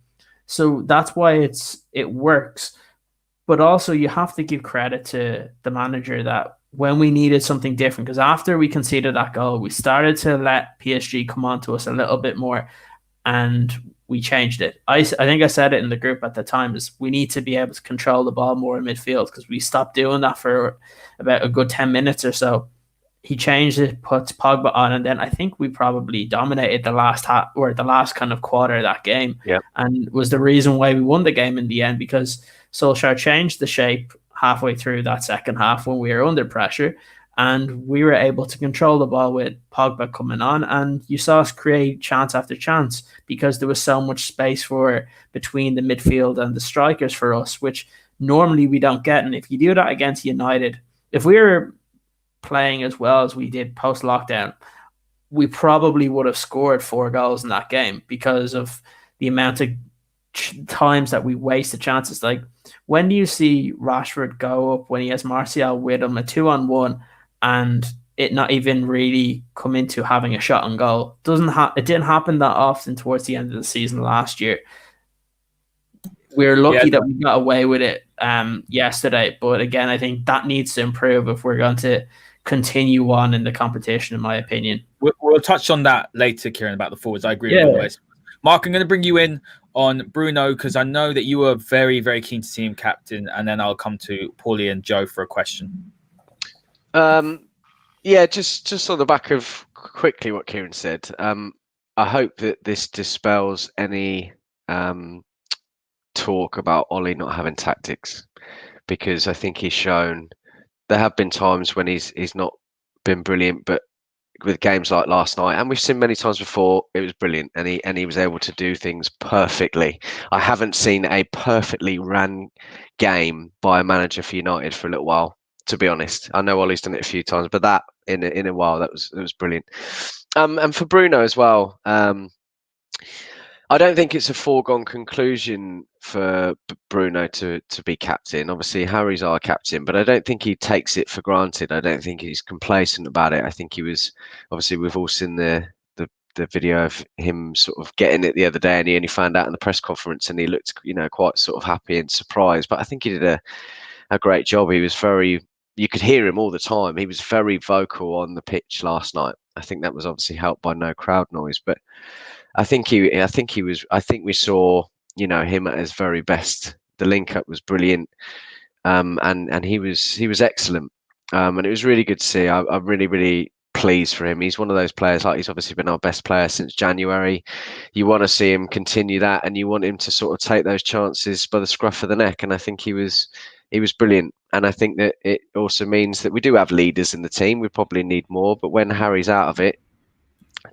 Speaker 5: So that's why it works. But also, you have to give credit to the manager that when we needed something different, because after we conceded that goal, we started to let PSG come on to us a little bit more, and we changed it. I think I said it in the group at the time, is we need to be able to control the ball more in midfield, because we stopped doing that for about a good 10 minutes or so. he changed it, puts Pogba on, and then I think we probably dominated the last the last kind of quarter of that game, and was the reason why we won the game in the end, because Solskjaer changed the shape halfway through that second half when we were under pressure, and we were able to control the ball with Pogba coming on, and you saw us create chance after chance because there was so much space between the midfield and the strikers for us, which normally we don't get. And if you do that against United, if we were playing as well as we did post-lockdown, we probably would have scored 4 goals in that game because of the amount of times that we wasted chances. Like, when do you see Rashford go up when he has Martial with him, a 2-on-1, and it not even really come into having a shot on goal? It didn't happen that often towards the end of the season last year. We're lucky that we got away with it yesterday, but again, I think that needs to improve if we're going to continue on in the competition, in my opinion.
Speaker 1: We'll touch on that later, Ciaran, about the forwards. I agree with all the ways. Mark, I'm going to bring you in on Bruno because I know that you were very, very keen to see him captain, and then I'll come to Pauly and Joe for a question.
Speaker 3: Just on the back of quickly what Ciaran said, I hope that this dispels any talk about Ollie not having tactics, because I think he's shown there have been times when he's not been brilliant, but with games like last night, and we've seen many times before, it was brilliant, and he was able to do things perfectly. I haven't seen a perfectly ran game by a manager for United for a little while, to be honest. I know Ollie's done it a few times, but that in a while, it was brilliant. And for Bruno as well, I don't think it's a foregone conclusion for Bruno to be captain. Obviously, Harry's our captain, but I don't think he takes it for granted. I don't think he's complacent about it. I think he was, obviously, we've all seen the video of him sort of getting it the other day, and he only found out in the press conference, and he looked, quite sort of happy and surprised. But I think he did a great job. He was you could hear him all the time. He was very vocal on the pitch last night. I think that was obviously helped by no crowd noise, but I think we saw, him at his very best. The link up was brilliant. And he was excellent. And it was really good to see. I'm really, really pleased for him. He's one of those players, like, he's obviously been our best player since January. You want to see him continue that, and you want him to sort of take those chances by the scruff of the neck. And I think he was brilliant. And I think that it also means that we do have leaders in the team. We probably need more, but when Harry's out of it,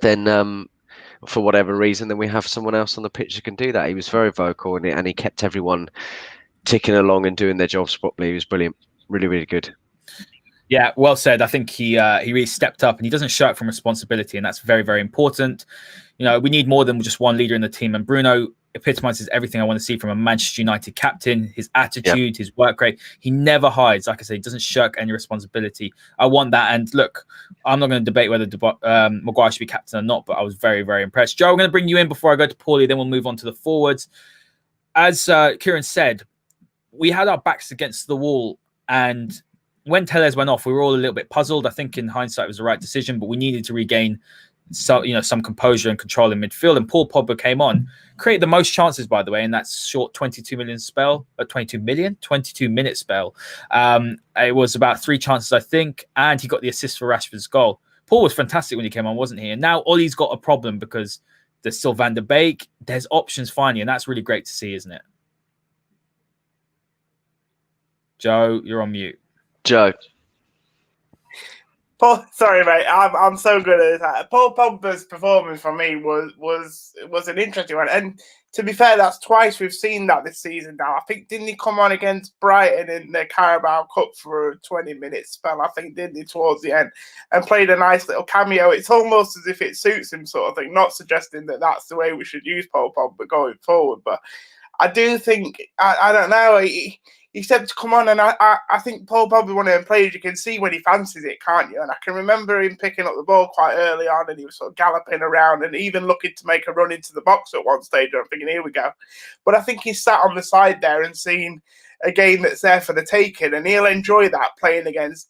Speaker 3: then for whatever reason, then we have someone else on the pitch who can do that. He was very vocal, and he kept everyone ticking along and doing their jobs properly. He was brilliant. Really, really good.
Speaker 1: Yeah, well said. I think he really stepped up, and he doesn't shirk from responsibility, and that's very, very important. We need more than just one leader in the team, and Bruno epitomizes everything I want to see from a Manchester United captain. His attitude, his work rate. He never hides. Like I said, he doesn't shirk any responsibility. I want that. And look, I'm not going to debate whether Maguire should be captain or not, but I was very, very impressed. Joe, I'm going to bring you in before I go to Pauly, then we'll move on to the forwards. As Ciaran said, we had our backs against the wall, and when Tellez went off, we were all a little bit puzzled. I think in hindsight it was the right decision, but we needed to regain some composure and control in midfield. And Paul Pogba came on, created the most chances, by the way, in that short 22 minute spell. It was about 3 chances, I think, and he got the assist for Rashford's goal. Paul was fantastic when he came on, wasn't he? And now Ollie's got a problem because there's still Van der Beek. There's options finally, and that's really great to see, isn't it? Joe, you're on mute.
Speaker 3: Joe.
Speaker 4: Paul, sorry, mate. I'm so good at that. Paul Pogba's performance for me was an interesting one, and to be fair, that's twice we've seen that this season now. I think, didn't he come on against Brighton in the Carabao Cup for a 20-minute spell? I think, didn't he, towards the end, and played a nice little cameo. It's almost as if it suits him, sort of thing. Not suggesting that that's the way we should use Paul Pogba going forward, but I do think I don't know. He said to come on, and I think Paul Pogba, one of them players, you can see when he fancies it, can't you? And I can remember him picking up the ball quite early on, and he was sort of galloping around and even looking to make a run into the box at one stage. I'm thinking, here we go. But I think he's sat on the side there and seen a game that's there for the taking, and he'll enjoy that, playing against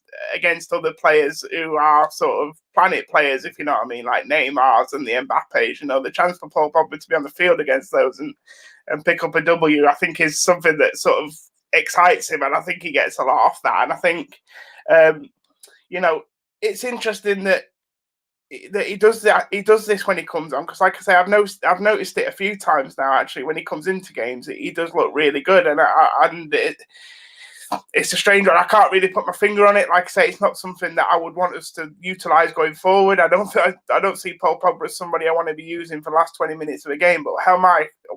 Speaker 4: other players who are sort of planet players, if you know what I mean, like Neymar's and the Mbappe's. The chance for Paul Pogba to be on the field against those and pick up a W, I think, is something that sort of excites him, and I think he gets a lot off that. And I think, it's interesting that he does that. He does this when he comes on, because, like I say, I've noticed it a few times now. Actually, when he comes into games, he does look really good, and it's a strange one. I can't really put my finger on it. Like I say, it's not something that I would want us to utilise going forward. I don't see Paul Pogba as somebody I want to be using for the last 20 minutes of a game. But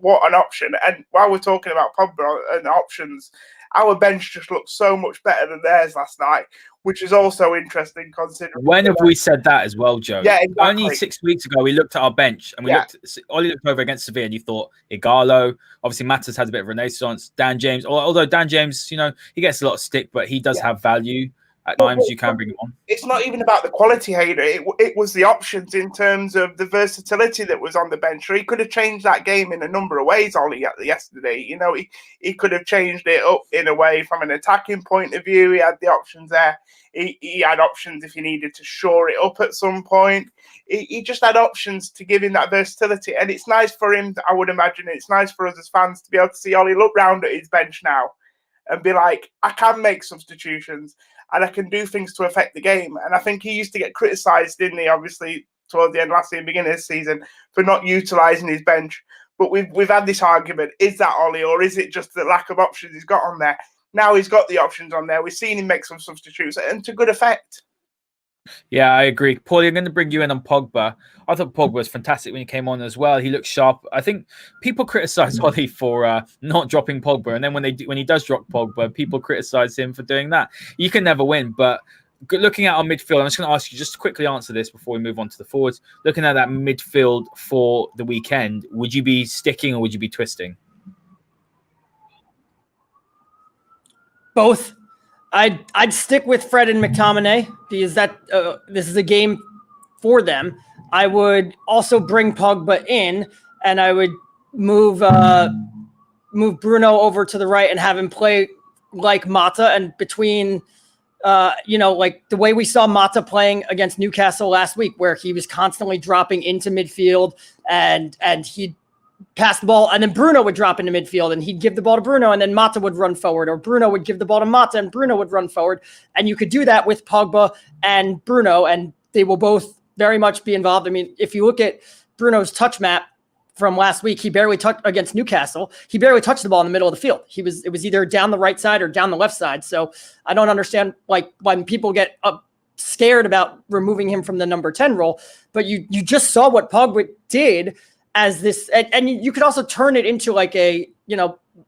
Speaker 4: what an option! And while we're talking about Pogba and options, our bench just looked so much better than theirs last night, which is also interesting considering.
Speaker 1: When have we said that as well, Joe?
Speaker 4: Yeah, exactly.
Speaker 1: Only 6 weeks ago, we looked at our bench and Ollie looked over against Sevilla and you thought, Igalo, obviously Matters had a bit of renaissance. Dan James, although Dan James, he gets a lot of stick, but he does have value. At times, you can bring him on.
Speaker 4: It's not even about the quality, Haider. It was the options in terms of the versatility that was on the bench. So he could have changed that game in a number of ways, Ollie, yesterday. He could have changed it up in a way from an attacking point of view. He had the options there. He had options if he needed to shore it up at some point. He just had options to give him that versatility. And it's nice for him, I would imagine, it's nice for us as fans to be able to see Ollie look round at his bench now and be like, I can make substitutions and I can do things to affect the game. And I think he used to get criticised, didn't he, obviously, towards the end last season, beginning of the season, for not utilising his bench. But we've had this argument, is that Ollie, or is it just the lack of options he's got on there? Now he's got the options on there. We've seen him make some substitutes and to good effect.
Speaker 1: Yeah, I agree. Pauly, I'm going to bring you in on Pogba. I thought Pogba was fantastic when he came on as well. He looked sharp. I think people criticise Ollie for not dropping Pogba, and then when he does drop Pogba, people criticise him for doing that. You can never win, but looking at our midfield, I'm just going to ask you just to quickly answer this before we move on to the forwards. Looking at that midfield for the weekend, would you be sticking or would you be twisting?
Speaker 2: Both. I'd stick with Fred and McTominay because this is a game for them. I would also bring Pogba in, and I would move Bruno over to the right and have him play like Mata. And between, like the way we saw Mata playing against Newcastle last week, where he was constantly dropping into midfield and he'd pass the ball, and then Bruno would drop into midfield and he'd give the ball to Bruno, and then Mata would run forward, or Bruno would give the ball to Mata and Bruno would run forward. And you could do that with Pogba and Bruno, and they will both very much be involved. I mean, if you look at Bruno's touch map from last week, he barely touched against Newcastle. He barely touched the ball in the middle of the field. It was either down the right side or down the left side. So I don't understand when people get scared about removing him from the number 10 role, but you just saw what Pogba did as this, and you could also turn it into like a,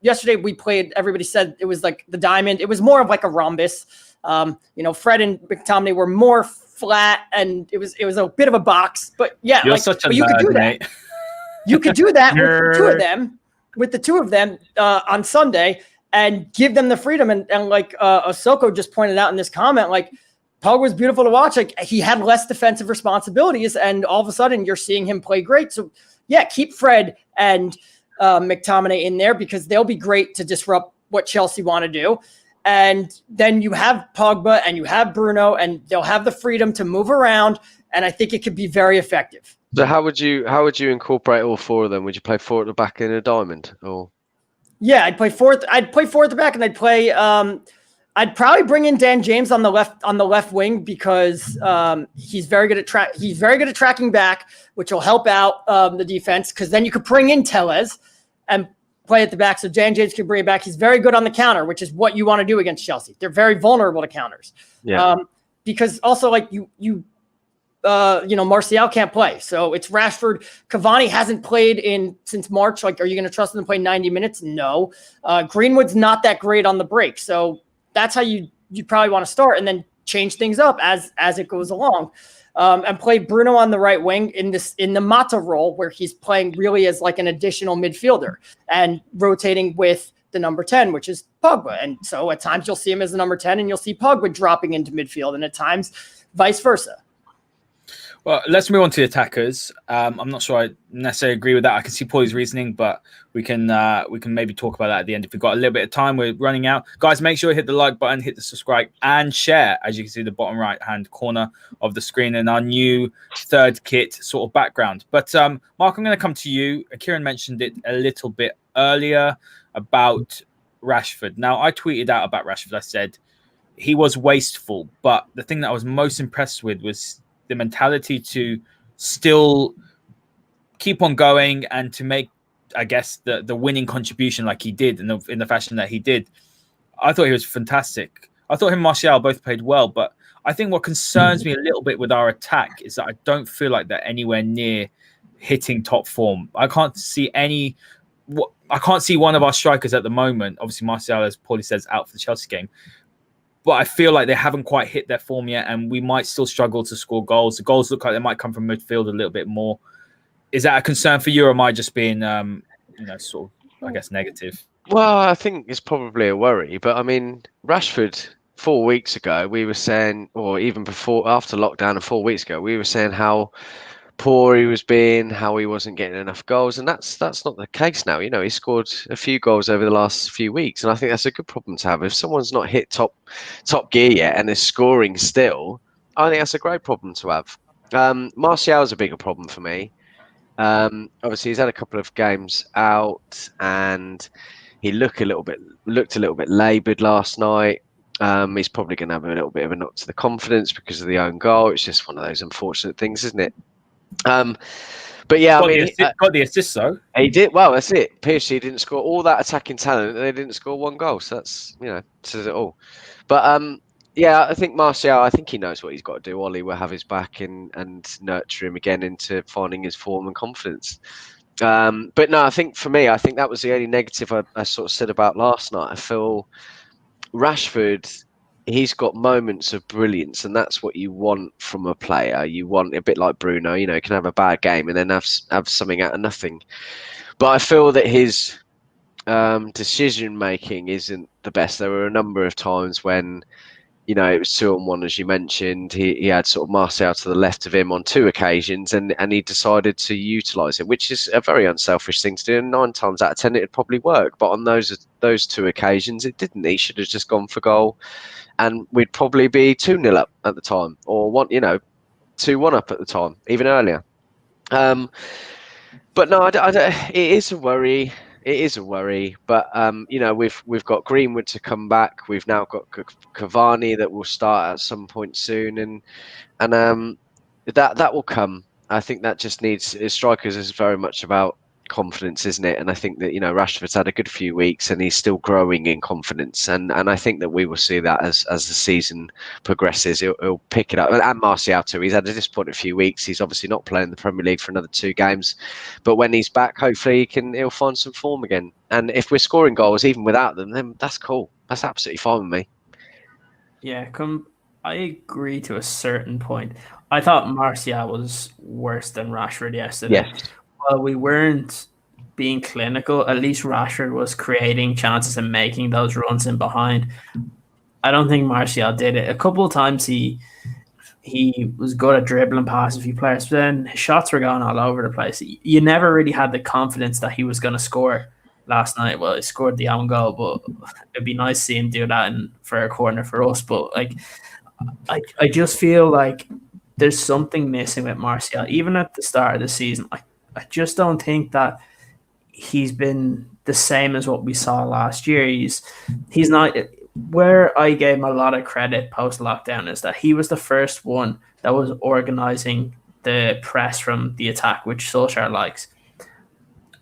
Speaker 2: yesterday we played, everybody said it was like the diamond. It was more of like a rhombus. Fred and McTominay were more flat, and it was a bit of a box, but yeah,
Speaker 1: you could do that.
Speaker 2: You could do that with the two of them on Sunday and give them the freedom. And like Ahsoka just pointed out in this comment, like Pogba was beautiful to watch. Like he had less defensive responsibilities, and all of a sudden you're seeing him play great. So yeah, keep Fred and McTominay in there because they'll be great to disrupt what Chelsea want to do. And then you have Pogba and you have Bruno, and they'll have the freedom to move around. And I think it could be very effective.
Speaker 3: So how would you incorporate all four of them? Would you play four at the back in a diamond, or? Yeah,
Speaker 2: I'd play four at the back, and I'd probably bring in Dan James on the left wing because he's very good at tracking back, which will help out the defense. Because then you could bring in Tellez and play at the back, so Dan James can bring it back. He's very good on the counter, which is what you want to do against Chelsea. They're very vulnerable to counters.
Speaker 3: Yeah.
Speaker 2: Because also like Martial can't play, so it's Rashford. Cavani hasn't played since March. Like, are you going to trust him to play 90 minutes? No. Greenwood's not that great on the break, so that's how you probably want to start, and then change things up as it goes along, and play Bruno on the right wing in the Mata role, where he's playing really as like an additional midfielder and rotating with the number 10, which is Pogba. And so at times you'll see him as the number 10, and you'll see Pogba dropping into midfield, and at times vice versa.
Speaker 1: Well, let's move on to the attackers. I'm not sure I necessarily agree with that. I can see Pauly's reasoning, but we can maybe talk about that at the end. If we've got a little bit of time, we're running out. Guys, make sure you hit the like button, hit the subscribe, and share, as you can see the bottom right-hand corner of the screen in our new third kit sort of background. But Mark, I'm going to come to you. Ciaran mentioned it a little bit earlier about Rashford. Now, I tweeted out about Rashford. I said, he was wasteful. But the thing that I was most impressed with was the mentality to still keep on going and to make, I guess, the winning contribution like he did in the fashion that he did. I thought he was fantastic. I thought him and Martial both played well, but I think what concerns me a little bit with our attack is that I don't feel like they're anywhere near hitting top form. I can't see one of our strikers at the moment. Obviously, Martial, as Pauly says, out for the Chelsea game. But I feel like they haven't quite hit their form yet, and we might still struggle to score goals. The goals look like they might come from midfield a little bit more. Is that a concern for you, or am I just being, sort of, I guess, negative?
Speaker 3: Well, I think it's probably a worry, but I mean, Rashford 4 weeks ago, we were saying, or even after lockdown and 4 weeks ago, we were saying how poor he was being, how he wasn't getting enough goals, and that's not the case now. He scored a few goals over the last few weeks, and I think that's a good problem to have. If someone's not hit top gear yet and is scoring still, I think that's a great problem to have. Martial's a bigger problem for me. Obviously, he's had a couple of games out, and he looked a little bit laboured last night. He's probably going to have a little bit of a knock to the confidence because of the own goal. It's just one of those unfortunate things, isn't it? But yeah,
Speaker 1: got the assist though.
Speaker 3: He did well. That's it. PSG didn't score all that attacking talent. They didn't score one goal, so that's says it all. But yeah, I think Martial, I think he knows what he's got to do. Ollie will have his back and nurture him again into finding his form and confidence. But no, I think for me, I think that was the only negative I sort of said about last night. I feel Rashford, he's got moments of brilliance, and that's what you want from a player. You want a bit like Bruno, he can have a bad game and then have something out of nothing. But I feel that his decision making isn't the best. There were a number of times when it was 2-on-1, as you mentioned. He had sort of Martial to the left of him on 2 occasions, and he decided to utilise it, which is a very unselfish thing to do. And 9 times out of 10, it'd probably work. But on those 2 occasions, it didn't. He should have just gone for goal, and we'd probably be 2-0 up at the time, or 2-1 up at the time, even earlier. But no, it is a worry. It is a worry, but we've got Greenwood to come back. We've now got Cavani that will start at some point soon, and that will come. I think that just needs strikers is very much about confidence, isn't it? And I think that Rashford's had a good few weeks and he's still growing in confidence, and I think that we will see that as the season progresses. He'll pick it up, and Martial too. He's had a disappointing few weeks. He's obviously not playing the Premier League for another 2 games, but when he's back, hopefully he'll find some form again. And if we're scoring goals even without them, then that's cool. That's absolutely fine with me.
Speaker 5: Yeah, I agree to a certain point. I thought Martial was worse than Rashford yesterday.
Speaker 3: Yes.
Speaker 5: Well, we weren't being clinical. At least Rashford was creating chances and making those runs in behind. I don't think Martial did it. A couple of times he was good at dribbling past a few players, but then his shots were going all over the place. You never really had the confidence that he was going to score last night. Well, he scored the own goal, but it'd be nice to see him do that for a corner for us. But I just feel like there's something missing with Martial. Even at the start of the season, I just don't think that he's been the same as what we saw last year. He's not where I gave him a lot of credit post lockdown is that he was the first one that was organizing the press from the attack, which Solskjaer likes.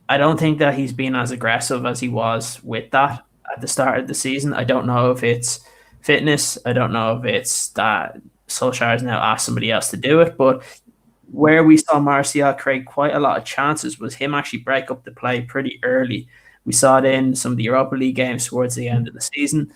Speaker 5: I don't think that he's been as aggressive as he was with that at the start of the season. I don't know if it's fitness. I don't know if it's that Solskjaer has now asked somebody else to do it, but where we saw Martial create quite a lot of chances was him actually break up the play pretty early. We saw it in some of the Europa League games towards the end of the season.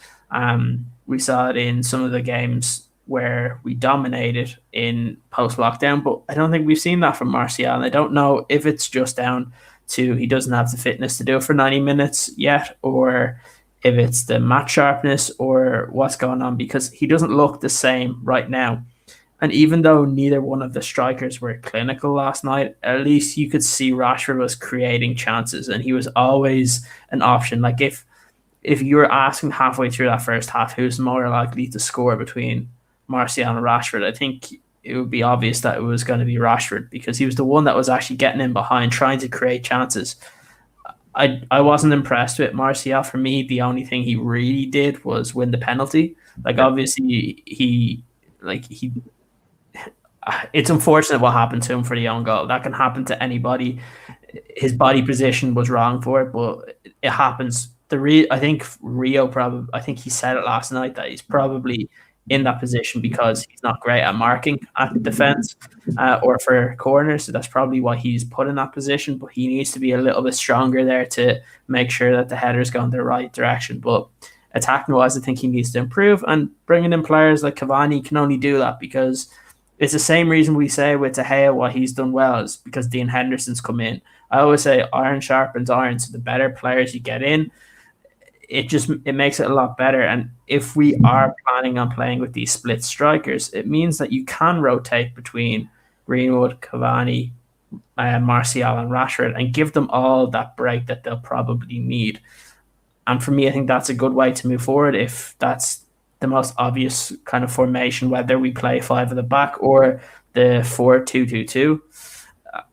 Speaker 5: We saw it in some of the games where we dominated in post-lockdown, but I don't think we've seen that from Martial. And I don't know if it's just down to he doesn't have the fitness to do it for 90 minutes yet, or if it's the match sharpness or what's going on, because he doesn't look the same right now. And even though neither one of the strikers were clinical last night, at least you could see Rashford was creating chances and he was always an option. Like if you were asking halfway through that first half who's more likely to score between Martial and Rashford, I think it would be obvious that it was going to be Rashford because he was the one that was actually getting in behind, trying to create chances. I wasn't impressed with Martial. For me, the only thing he really did was win the penalty. Like, obviously, it's unfortunate what happened to him for the own goal. That can happen to anybody. His body position was wrong for it, but it happens. I think I think he said it last night that he's probably in that position because he's not great at marking at defense or for corners. So that's probably why he's put in that position. But he needs to be a little bit stronger there to make sure that the header's going the right direction. But attacking wise, I think he needs to improve. And bringing in players like Cavani can only do that because it's the same reason we say with De Gea why he's done well is because Dean Henderson's come in. I always say iron sharpens iron. So the better players you get in, it makes it a lot better. And if we are planning on playing with these split strikers, it means that you can rotate between Greenwood, Cavani, Martial and Rashford and give them all that break that they'll probably need. And for me, I think that's a good way to move forward if that's the most obvious kind of formation, whether we play 5 at the back or the 4-2-2-2.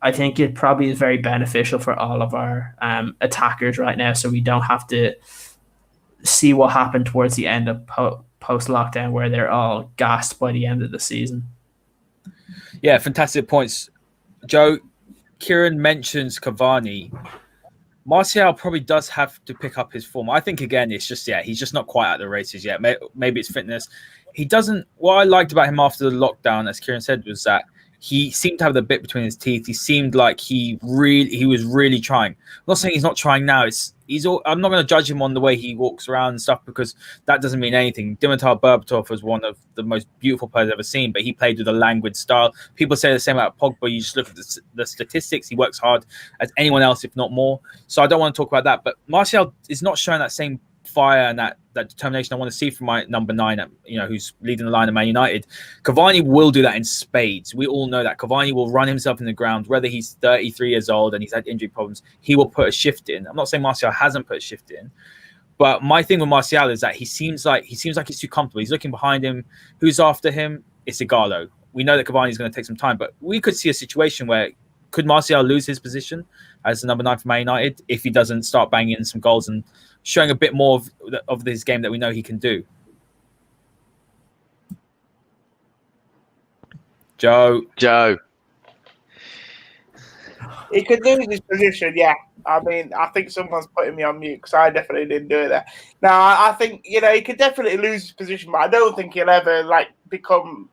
Speaker 5: I think it probably is very beneficial for all of our attackers right now, so we don't have to see what happened towards the end of post-lockdown where they're all gassed by the end of the season.
Speaker 1: Yeah, fantastic points. Joe, Ciaran mentions Cavani. Martial probably does have to pick up his form. I think, again, it's just, he's just not quite at the races yet. Maybe it's fitness. What I liked about him after the lockdown, as Ciaran said, was that he seemed to have the bit between his teeth. He seemed like he was really trying. I'm not saying he's not trying now. I'm not going to judge him on the way he walks around and stuff because that doesn't mean anything. Dimitar Berbatov was one of the most beautiful players I've ever seen, but he played with a languid style. People say the same about Pogba. You just look at the statistics. He works hard as anyone else, if not more. So I don't want to talk about that. But Martial is not showing that same fire and that determination I want to see from my number 9, who's leading the line of Man United. Cavani will do that in spades. We all know that Cavani will run himself in the ground, whether he's 33 years old and he's had injury problems. He will put a shift in. I'm not saying Martial hasn't put a shift in, but my thing with Martial is that he seems like he's too comfortable. He's looking behind him. Who's after him? It's Igalo. We know that Cavani is going to take some time, but we could see a situation where could Martial lose his position as the number 9 for Man United if he doesn't start banging in some goals and showing a bit more of this game that we know he can do. Joe.
Speaker 4: He could lose his position, yeah. I mean, I think someone's putting me on mute because I definitely didn't do it there. Now, I think, he could definitely lose his position, but I don't think he'll ever, become,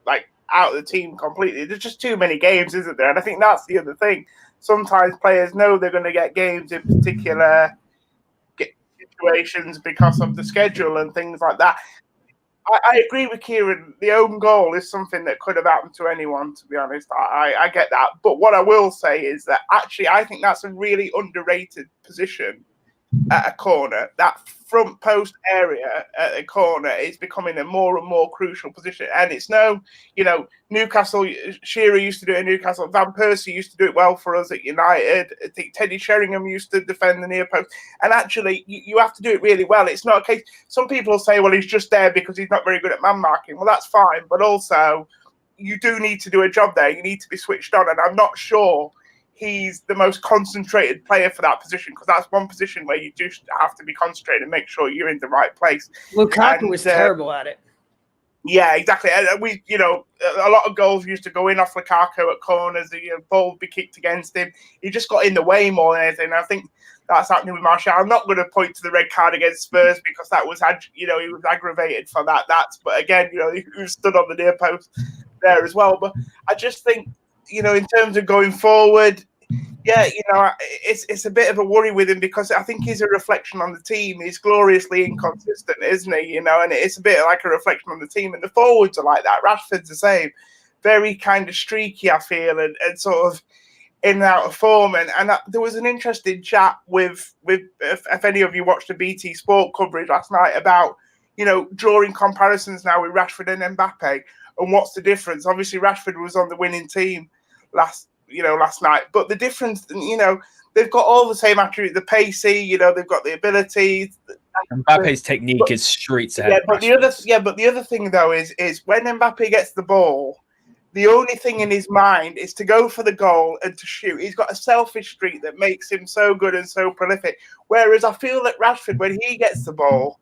Speaker 4: out of the team completely. There's just too many games, isn't there? And I think that's the other thing. Sometimes players know they're going to get games in particular situations because of the schedule and things like that. I agree with Ciaran. The own goal is something that could have happened to anyone, to be honest. I get that. But what I will say is that actually I think that's a really underrated position at a corner. That front post area at a corner is becoming a more and more crucial position. And it's Newcastle, Shearer used to do it at Newcastle. Van Persie used to do it well for us at United. I think Teddy Sheringham used to defend the near post. And actually, you have to do it really well. It's not a case. Some people say, well, he's just there because he's not very good at man marking. Well, that's fine. But also, you do need to do a job there. You need to be switched on. And I'm not sure he's the most concentrated player for that position because that's one position where you do have to be concentrated and make sure you're in the right place.
Speaker 2: Lukaku was terrible at it.
Speaker 4: Yeah, exactly. And we, a lot of goals used to go in off Lukaku at corners. The ball would be kicked against him. He just got in the way more than anything. I think that's happening with Martial. I'm not going to point to the red card against Spurs because that was, he was aggravated for that. But again, he stood on the near post there as well. But I just think, in terms of going forward, it's a bit of a worry with him because I think he's a reflection on the team. He's gloriously inconsistent, isn't he? And it's a bit like a reflection on the team. And the forwards are like that. Rashford's the same. Very kind of streaky, I feel, and sort of in and out of form. And there was an interesting chat with if any of you watched the BT Sport coverage last night about, drawing comparisons now with Rashford and Mbappe and what's the difference. Obviously, Rashford was on the winning team last night. But the difference, they've got all the same attributes, the pacey, they've got the ability.
Speaker 1: Mbappe's technique is streets ahead.
Speaker 4: But the other thing though is when Mbappe gets the ball, the only thing in his mind is to go for the goal and to shoot. He's got a selfish streak that makes him so good and so prolific. Whereas I feel that Rashford, when he gets the ball,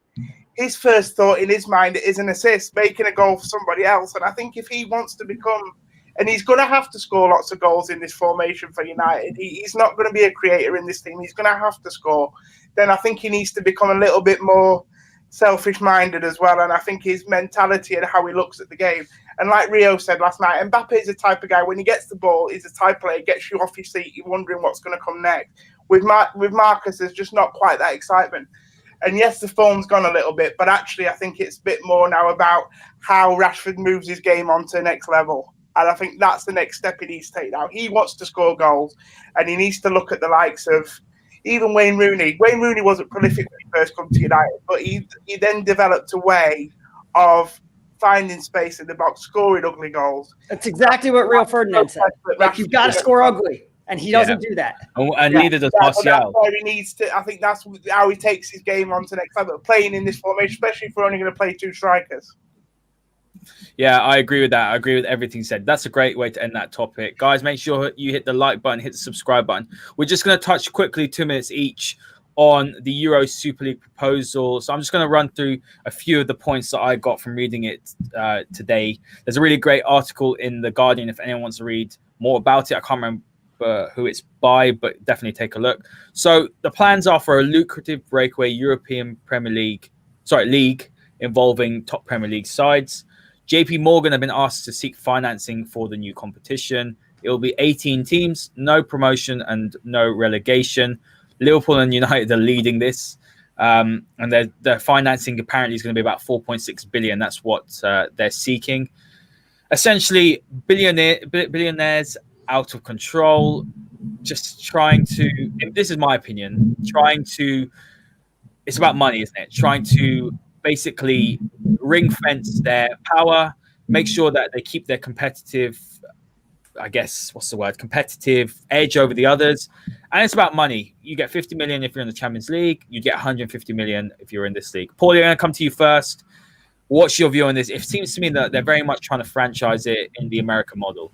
Speaker 4: his first thought in his mind is an assist, making a goal for somebody else. And I think if he wants to become, and he's going to have to score lots of goals in this formation for United, he's not going to be a creator in this team. He's going to have to score. Then I think he needs to become a little bit more selfish-minded as well. And I think his mentality and how he looks at the game. And like Rio said last night, Mbappe is the type of guy, when he gets the ball, he's the type of player, gets you off your seat, you're wondering what's going to come next. With Marcus, there's just not quite that excitement. And yes, the form's gone a little bit, but actually I think it's a bit more now about how Rashford moves his game on to the next level. And I think that's the next step he needs to take now. He wants to score goals, and he needs to look at the likes of even Wayne Rooney. Wayne Rooney wasn't prolific when he first come to United, but he then developed a way of finding space in the box, scoring ugly goals.
Speaker 2: That's exactly what Rio Ferdinand said. Like, you've got to score ugly. And he doesn't do that.
Speaker 1: And neither does Martial.
Speaker 4: That's where he needs to. I think that's how he takes his game on to the next level. Playing in this formation, especially if we're only going to play 2 strikers.
Speaker 1: Yeah, I agree with that. I agree with everything said. That's a great way to end that topic. Guys, make sure you hit the like button, hit the subscribe button. We're just going to touch quickly, 2 minutes each, on the Euro Super League proposal. So I'm just going to run through a few of the points that I got from reading it today. There's a really great article in The Guardian if anyone wants to read more about it. I can't remember who it's by, but definitely take a look. So the plans are for a lucrative breakaway European league involving top Premier League sides. JP Morgan have been asked to seek financing for the new competition. It will be 18 teams, no promotion and no relegation. Liverpool and United are leading this. And their financing apparently is going to be about 4.6 billion. That's what they're seeking. Essentially, billionaires out of control, just trying to, this is my opinion, it's about money, isn't it? Trying to basically ring fence their power, make sure that they keep their competitive edge over the others. And it's about money. You get 50 million if you're in the Champions League, you get 150 million if you're in this league. Pauly, I'm going to come to you first. What's your view on this? It seems to me that they're very much trying to franchise it in the American model.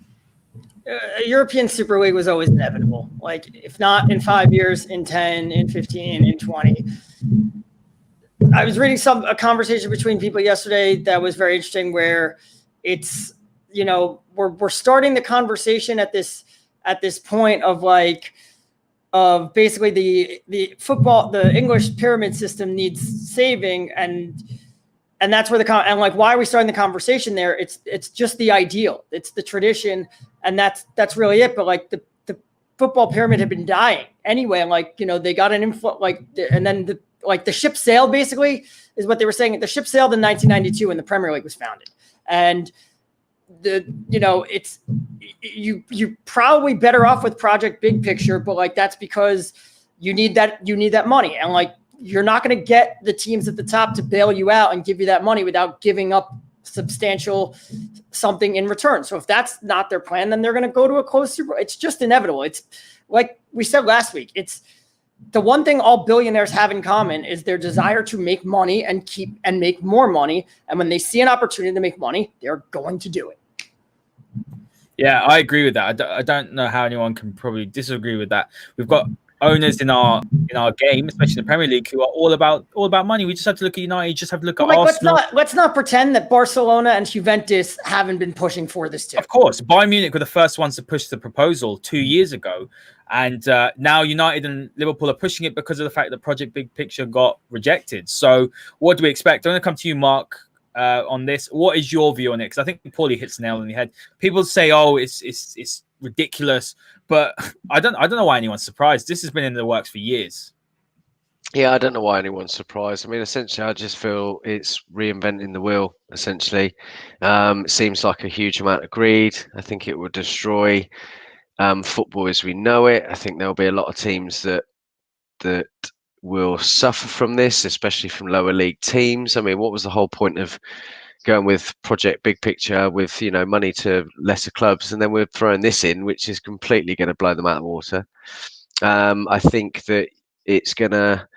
Speaker 2: A European Super League was always inevitable. Like, if not in 5 years, in 10, in 15, in 20. I was reading a conversation between people yesterday that was very interesting, where it's, we're starting the conversation at this point of basically the football, the English pyramid system needs saving, and that's where why are we starting the conversation there? It's just the ideal, it's the tradition, and that's really it. But the football pyramid had been dying anyway, and they got an inflow, and then the ship sailed, basically, is what they were saying. The ship sailed in 1992 when the Premier League was founded, and it's you're probably better off with Project Big Picture, but that's because you need that money, and you're not going to get the teams at the top to bail you out and give you that money without giving up substantial something in return. So if that's not their plan, then they're going to go to a closed Super. It's just inevitable. It's like we said last week. It's the one thing all billionaires have in common is their desire to make money and make more money. And when they see an opportunity to make money, they're going to do it.
Speaker 1: Yeah, I agree with that. I don't know how anyone can probably disagree with that. We've got owners in our game, especially the Premier League, who are all about money. We just have to look at United. You just have to look at Arsenal.
Speaker 2: Let's not pretend that Barcelona and Juventus haven't been pushing for this too.
Speaker 1: Of course, Bayern Munich were the first ones to push the proposal 2 years ago, and now United and Liverpool are pushing it because of the fact that Project Big Picture got rejected. So, what do we expect? I'm going to come to you, Mark, on this. What is your view on it? Because I think Pauly hits the nail on the head. People say, "Oh, it's ridiculous," but I don't know why anyone's surprised. This has been in the works for years.
Speaker 3: Yeah, I don't know why anyone's surprised. I mean, essentially, I just feel it's reinventing the wheel, essentially. It seems like a huge amount of greed. I think it will destroy football as we know it. I think there'll be a lot of teams that will suffer from this, especially from lower league teams. I mean, what was the whole point of going with Project Big Picture with, money to lesser clubs, and then we're throwing this in, which is completely going to blow them out of the water. I think that it's going to,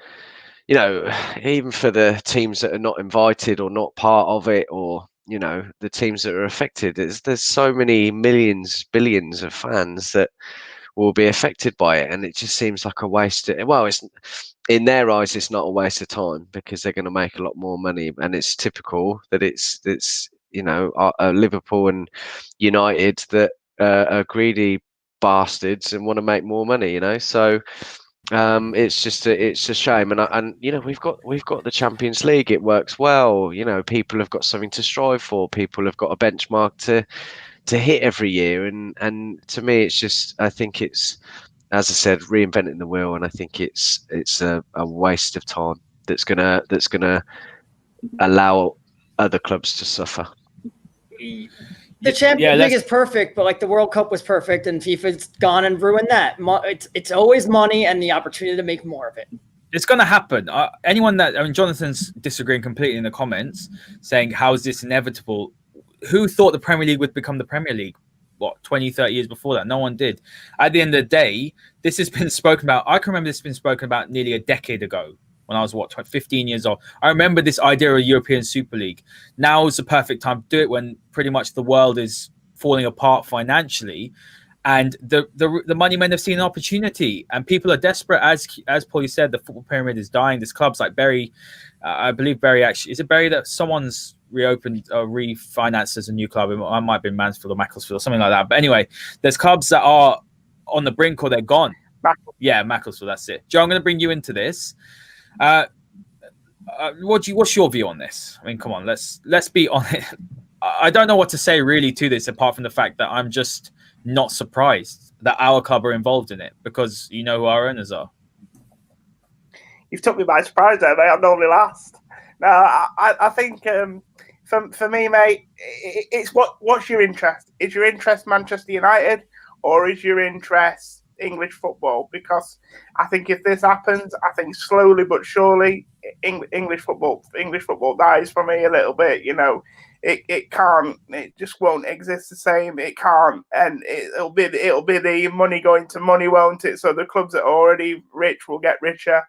Speaker 3: even for the teams that are not invited or not part of it, or the teams that are affected. There's so many millions, billions of fans that will be affected by it, and it just seems like a waste. It's in their eyes, it's not a waste of time because they're going to make a lot more money, and it's typical that it's Liverpool and United that are greedy bastards and want to make more money. So. It's a shame, and we've got the Champions League. It works well. People have got something to strive for. People have got a benchmark to hit every year, and to me, I think it's, as I said, reinventing the wheel, and I think it's a waste of time that's gonna allow other clubs to suffer.
Speaker 2: The Champions League is perfect, but like the World Cup was perfect, and FIFA's gone and ruined that. It's always money and the opportunity to make more of it.
Speaker 1: It's going to happen. Jonathan's disagreeing completely in the comments, saying, how is this inevitable? Who thought the Premier League would become the Premier League? 20, 30 years before that? No one did. At the end of the day, this has been spoken about. I can remember this has been spoken about nearly a decade ago. When I was 15 years old, I remember this idea of a European Super League. Now is the perfect time to do it when pretty much the world is falling apart financially, and the money men have seen an opportunity, and people are desperate. As Pauly said, the football pyramid is dying. There's clubs like Bury, I believe Bury actually is it Bury that someone's reopened or refinanced as a new club. It might be Mansfield or Macclesfield or something like that. But anyway, there's clubs that are on the brink or they're gone. Yeah, Macclesfield. That's it. Joe, I'm going to bring you into this. What's your view on this? I mean, come on, let's be honest. I don't know what to say really to this, apart from the fact that I'm just not surprised that our club are involved in it, because you know who our owners are.
Speaker 4: You've took me by surprise there, mate. I'm normally last. No, I think for me, mate, it's what's your interest? Is your interest Manchester United, or is your interest English football? Because I think if this happens, I think slowly but surely English football dies for me a little bit. It just won't exist the same. It can't, and it'll be the money going to money, won't it? So the clubs that are already rich will get richer,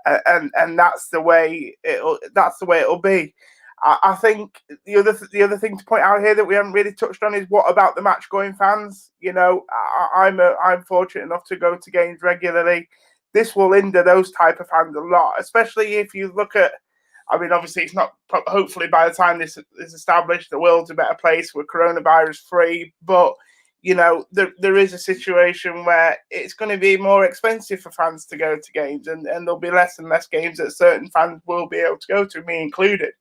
Speaker 4: and that's the way it'll be. I think the other thing to point out here that we haven't really touched on is what about the match going fans? I'm fortunate enough to go to games regularly. This will hinder those type of fans a lot, especially if you look at. I mean, obviously, it's not. Hopefully, by the time this is established, the world's a better place. We're coronavirus free, but there is a situation where it's going to be more expensive for fans to go to games, and there'll be less and less games that certain fans will be able to go to, me included.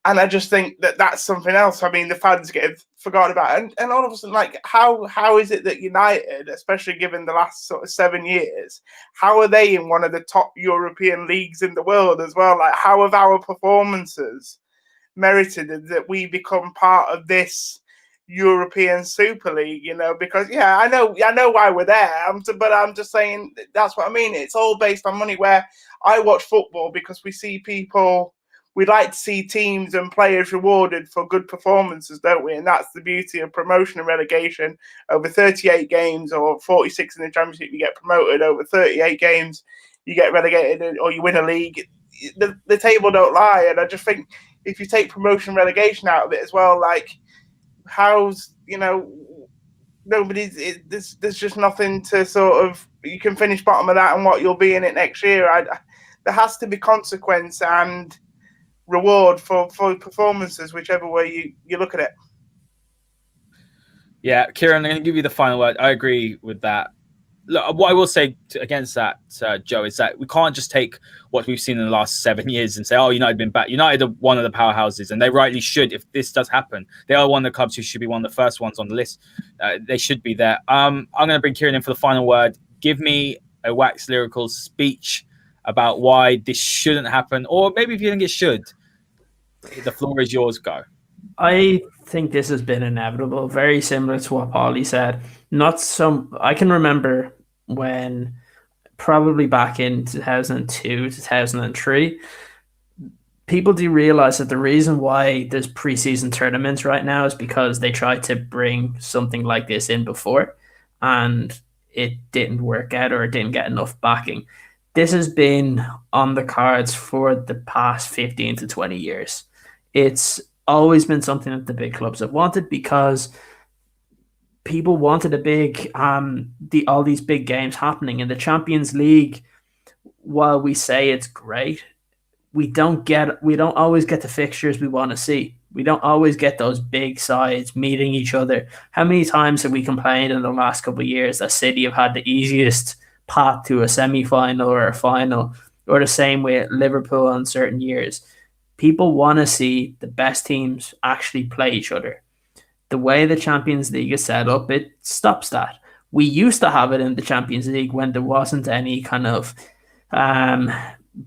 Speaker 4: And I just think that that's something else. I mean, the fans get forgotten about. And all of a sudden, like, how is it that United, especially given the last sort of 7 years, how are they in one of the top European leagues in the world as well? Like, how have our performances merited that we become part of this European Super League? Because, yeah, I know why we're there. But I'm just saying that's what I mean. It's all based on money, where I watch football because we see people. We'd like to see teams and players rewarded for good performances, don't we? And that's the beauty of promotion and relegation. Over 38 games or 46 in the Championship, you get promoted. Over 38 games, you get relegated or you win a league. The table don't lie. And I just think if you take promotion and relegation out of it as well, like, there's just nothing to sort of, you can finish bottom of that and what you'll be in it next year. There has to be consequence and reward for performances, whichever way you look at it.
Speaker 1: Yeah, Ciaran, I'm going to give you the final word. I agree with that. Look, what I will say against that, Joe, is that we can't just take what we've seen in the last 7 years and say, oh, United have been back. United are one of the powerhouses, and they rightly should. If this does happen, they are one of the clubs who should be one of the first ones on the list. They should be there. I'm going to bring Ciaran in for the final word. Give me a wax lyrical speech about why this shouldn't happen, or maybe if you think it should. The floor is yours. Go.
Speaker 5: I think this has been inevitable, very similar to what Pauly said. I can remember when, probably back in 2002, 2003, people do realize that the reason why there's preseason tournaments right now is because they tried to bring something like this in before, and it didn't work out, or it didn't get enough backing. This has been on the cards for the past 15 to 20 years. It's always been something that the big clubs have wanted because people wanted a big all these big games happening in the Champions League. While we say it's great, we don't always get the fixtures we want to see. We don't always get those big sides meeting each other. How many times have we complained in the last couple of years that City have had the easiest path to a semi-final or a final, or the same with Liverpool in certain years? People want to see the best teams actually play each other. The way the Champions League is set up, it stops that. We used to have it in the Champions League when there wasn't any kind of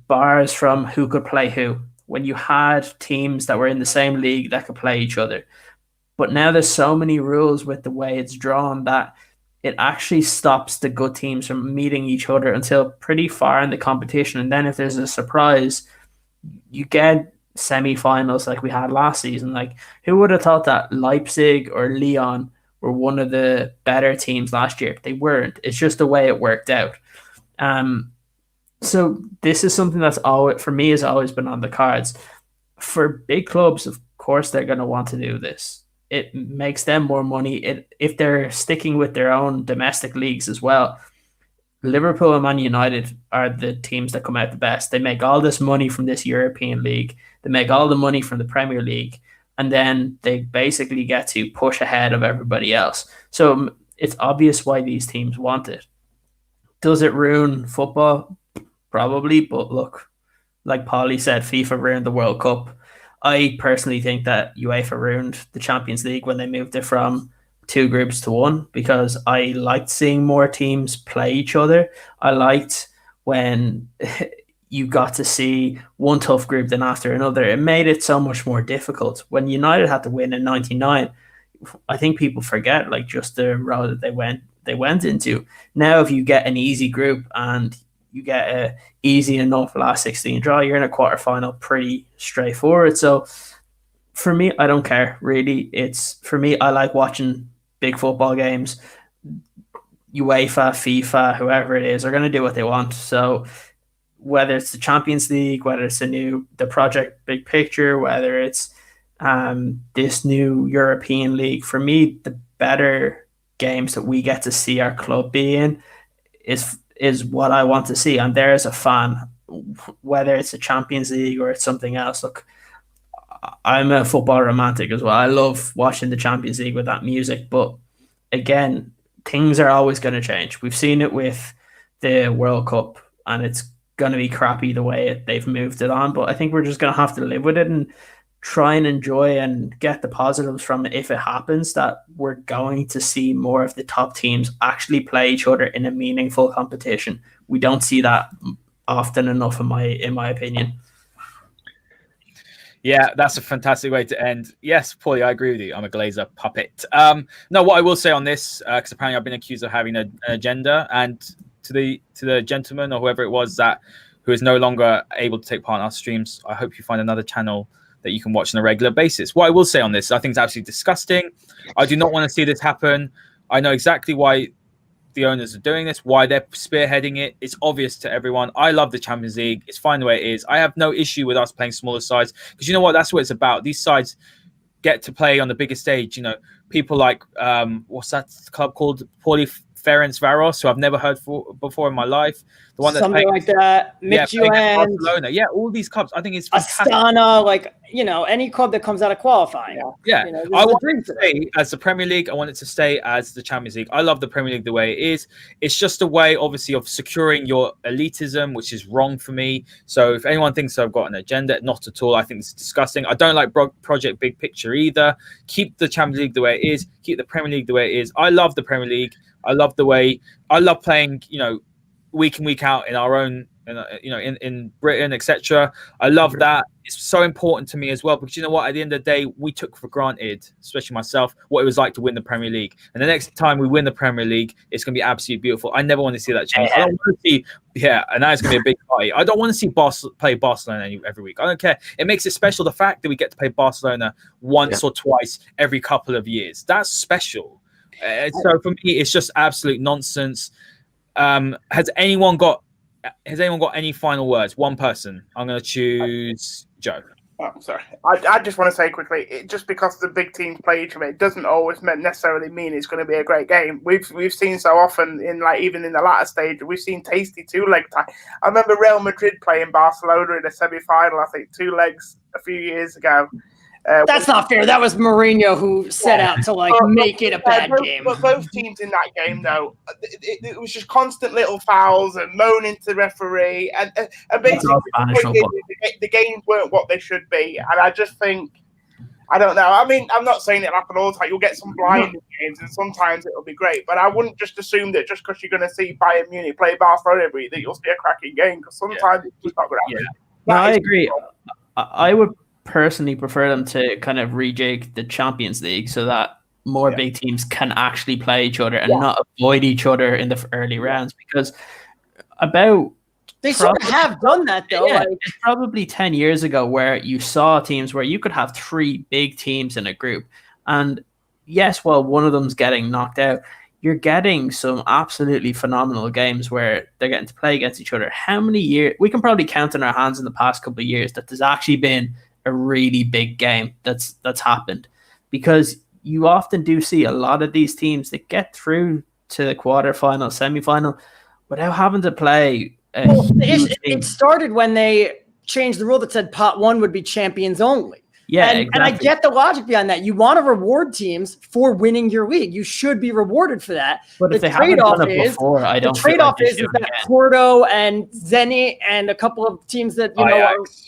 Speaker 5: bars from who could play who, when you had teams that were in the same league that could play each other. But now there's so many rules with the way it's drawn that it actually stops the good teams from meeting each other until pretty far in the competition. And then if there's a surprise, you get semi-finals like we had last season. Like, who would have thought that Leipzig or Lyon were one of the better teams last year? They weren't. It's just the way it worked out. So this is something that's always, for me, has always been on the cards. For big clubs, of course, they're going to want to do this. It makes them more money if they're sticking with their own domestic leagues as well. Liverpool and Man United are the teams that come out the best. They make all this money from this European league. They make all the money from the Premier League. And then they basically get to push ahead of everybody else. So it's obvious why these teams want it. Does it ruin football? Probably, but look, like Pauly said, FIFA ruined the World Cup. I personally think that UEFA ruined the Champions League when they moved it from 2 groups to 1, because I liked seeing more teams play each other. I liked when you got to see one tough group then after another. It made it so much more difficult. When United had to win in '99, I think people forget like just the road that they went into. Now, if you get an easy group and you get a easy enough last 16 draw, you're in a quarterfinal pretty straightforward. So for me, I don't care really. For me, I like watching big football games. UEFA, FIFA, whoever it is, are going to do what they want. So whether it's the Champions League, whether it's the Project Big Picture, whether it's this new European League, for me, the better games that we get to see our club be in is what I want to see. And there as a fan, whether it's the Champions League or it's something else, look, I'm a football romantic as well. I love watching the Champions League with that music. But again, things are always going to change. We've seen it with the World Cup, and it's going to be crappy the way they've moved it on. But I think we're just going to have to live with it and try and enjoy and get the positives from it if it happens, that we're going to see more of the top teams actually play each other in a meaningful competition. We don't see that often enough, in my opinion.
Speaker 1: Yeah, that's a fantastic way to end. Yes, Pauly, I agree with you. I'm a Glazer puppet. No, what I will say on this, because apparently I've been accused of having an agenda, and to the gentleman or whoever it was who is no longer able to take part in our streams, I hope you find another channel that you can watch on a regular basis. What I will say on this, I think it's absolutely disgusting. I do not want to see this happen. I know exactly why the owners are doing this, why they're spearheading it. It's obvious to everyone. I love the Champions League. It's fine the way it is. I have no issue with us playing smaller sides, because you know what? That's what it's about. These sides get to play on the biggest stage. You know, people like, what's that club called? Pauly Ferencváros, who I've never heard before in my life. The one
Speaker 2: something like that. Midfield,
Speaker 1: Barcelona. Yeah, all these clubs. I think it's fantastic.
Speaker 2: Astana, like, you know, any club that comes out of qualifying.
Speaker 1: Yeah,
Speaker 2: you know,
Speaker 1: I want it to stay as the Premier League. I want it to stay as the Champions League. I love the Premier League the way it is. It's just a way, obviously, of securing your elitism, which is wrong for me. So if anyone thinks I've got an agenda, not at all. I think it's disgusting. I don't like Project Big Picture either. Keep the Champions League the way it is. Keep the Premier League the way it is. I love the Premier League. I love playing, you know, week in, week out in our own, you know, in Britain, etc. I love that. It's so important to me as well, because you know what? At the end of the day, we took for granted, especially myself, what it was like to win the Premier League. And the next time we win the Premier League, it's going to be absolutely beautiful. I never want to see that change. I don't want to see, and now it's going to be a big party. I don't want to see play Barcelona every week. I don't care. It makes it special, the fact that we get to play Barcelona once or twice every couple of years. That's special. So for me, it's just absolute nonsense. Has anyone got any final words? One person. I'm going to choose Joe.
Speaker 4: Oh, sorry. I just want to say quickly, just because the big teams play each other, it doesn't always necessarily mean it's going to be a great game. We've seen so often even in the latter stage, we've seen tasty two-leg tie. I remember Real Madrid playing Barcelona in a semi-final, I think 2 legs a few years ago.
Speaker 2: That's not fair. That was Mourinho who set out to make it a bad game.
Speaker 4: But both teams in that game, though, it was just constant little fouls and moaning to the referee, and basically the games weren't what they should be. And I just think, I don't know. I mean, I'm not saying it happen all the time. You'll get some blinding games, and sometimes it'll be great. But I wouldn't just assume that just because you're going to see Bayern Munich play Barcelona every week that you'll see a cracking game, because sometimes it's just not going to happen.
Speaker 5: No, I agree. I would personally prefer them to kind of rejig the Champions League so that more big teams can actually play each other and not avoid each other in the early rounds, because
Speaker 2: they sort of have done that though.
Speaker 5: Yeah, it's probably 10 years ago where you saw teams where you could have 3 big teams in a group, and yes, while one of them's getting knocked out, you're getting some absolutely phenomenal games where they're getting to play against each other. How many years we can probably count on our hands in the past couple of years that there's actually been a really big game that's happened, because you often do see a lot of these teams that get through to the quarterfinal, semi-final without having to play.
Speaker 2: It started when they changed the rule that said pot 1 would be champions only.
Speaker 5: Yeah,
Speaker 2: and I get the logic behind that. You want to reward teams for winning your league. You should be rewarded for that.
Speaker 5: But if they haven't done it before, I don't.
Speaker 2: The trade-off is that Porto and Zenit and a couple of teams that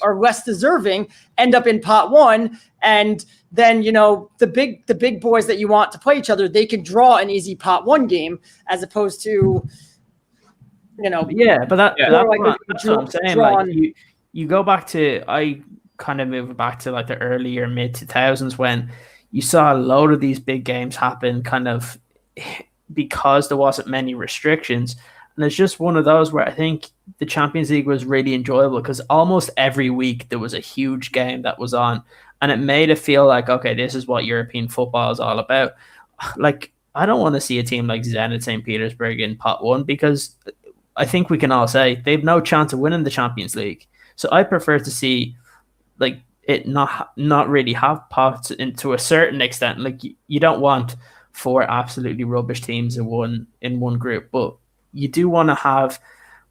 Speaker 2: are less deserving end up in pot 1, and then the big boys that you want to play each other, they can draw an easy pot 1 game as opposed to
Speaker 5: but that's what I'm saying. Like you go back to kind of move back to like the earlier mid 2000s when you saw a load of these big games happen kind of because there wasn't many restrictions. And it's just one of those where I think the Champions League was really enjoyable because almost every week there was a huge game that was on, and it made it feel like, okay, this is what European football is all about. Like, I don't want to see a team like Zenit St. Petersburg in pot 1 because I think we can all say they've no chance of winning the Champions League. So I prefer to see like it not really have pots into a certain extent. Like you don't want 4 absolutely rubbish teams in one group, but you do want to have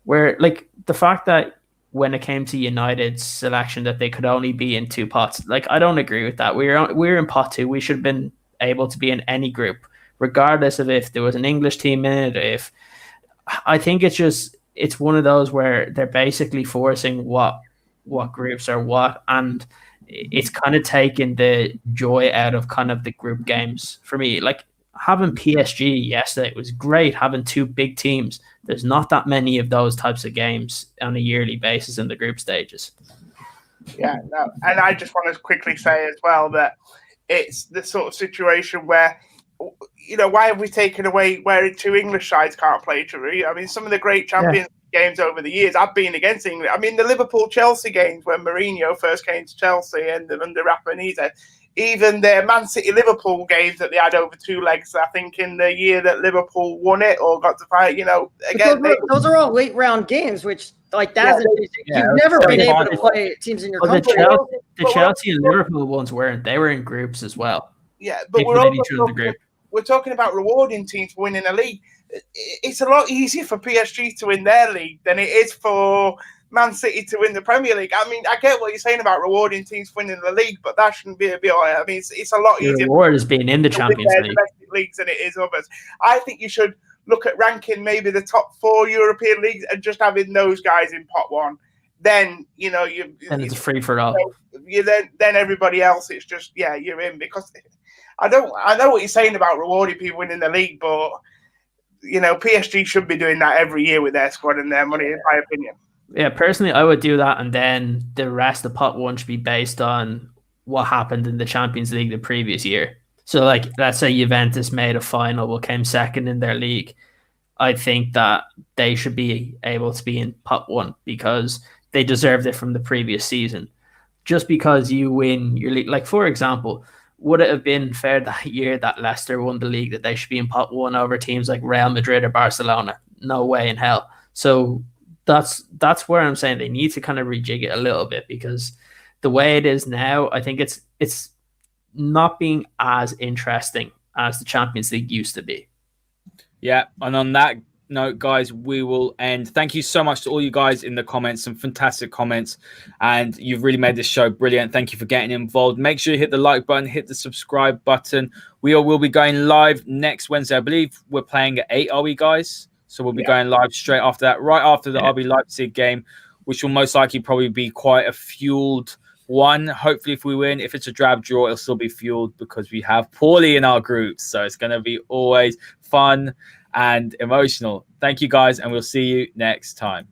Speaker 5: where like the fact that when it came to United's selection that they could only be in 2 pots. Like I don't agree with that. We're in pot 2. We should have been able to be in any group, regardless of if there was an English team in it. I think it's one of those where they're basically forcing what groups are what, and it's kind of taken the joy out of kind of the group games for me. Like having PSG yesterday, it was great having 2 big teams. There's not that many of those types of games on a yearly basis in the group stages.
Speaker 4: Yeah, no, and I just want to quickly say as well that it's the sort of situation where, why have we taken away where 2 English sides can't play each other? I mean, some of the great Champions games over the years, I've been against England. I mean, the Liverpool-Chelsea games when Mourinho first came to Chelsea and under Rapini's, even the Man City-Liverpool games that they had over 2 legs, I think in the year that Liverpool won it or got to fight, again.
Speaker 2: Those are all late-round games, which, like, you've never been able to play teams in your country.
Speaker 5: The Chelsea and Liverpool ones weren't. They were in groups as well.
Speaker 4: Yeah, but we're talking about rewarding teams for winning a league. It's a lot easier for PSG to win their league than it is for Man City to win the Premier League. I mean, I get what you're saying about rewarding teams for winning the league, but that shouldn't be a bit. I mean, it's a lot easier.
Speaker 5: The reward is being in the Champions League.
Speaker 4: Domestic leagues than it is others. I think you should look at ranking maybe the top 4 European leagues and just having those guys in pot 1. Then
Speaker 5: and it's free for all.
Speaker 4: Then everybody else, it's just you're in, because I know what you're saying about rewarding people winning the league, but PSG should be doing that every year with their squad and their money, in my opinion.
Speaker 5: Yeah, personally, I would do that, and then the rest of pot 1 should be based on what happened in the Champions League the previous year. So, like, let's say Juventus made a final, but came second in their league. I think that they should be able to be in pot 1 because they deserved it from the previous season. Just because you win your league, like, for example, would it have been fair that year that Leicester won the league that they should be in pot 1 over teams like Real Madrid or Barcelona? No way in hell. So that's where I'm saying they need to kind of rejig it a little bit, because the way it is now, I think it's not being as interesting as the Champions League used to be.
Speaker 1: Yeah, and on that note, guys, we will end. Thank you so much to all you guys in the comments, some fantastic comments, and you've really made this show brilliant. Thank you for getting involved. Make sure you hit the like button, hit the subscribe button. We will be going live next Wednesday. I believe we're playing at 8, are we, guys? So we'll be going live straight after that, right after the RB Leipzig game, which will most likely probably be quite a fueled one. Hopefully, if we win, if it's a drab draw, it'll still be fueled because we have Pauly in our group. So it's going to be always fun and emotional. Thank you, guys, and we'll see you next time.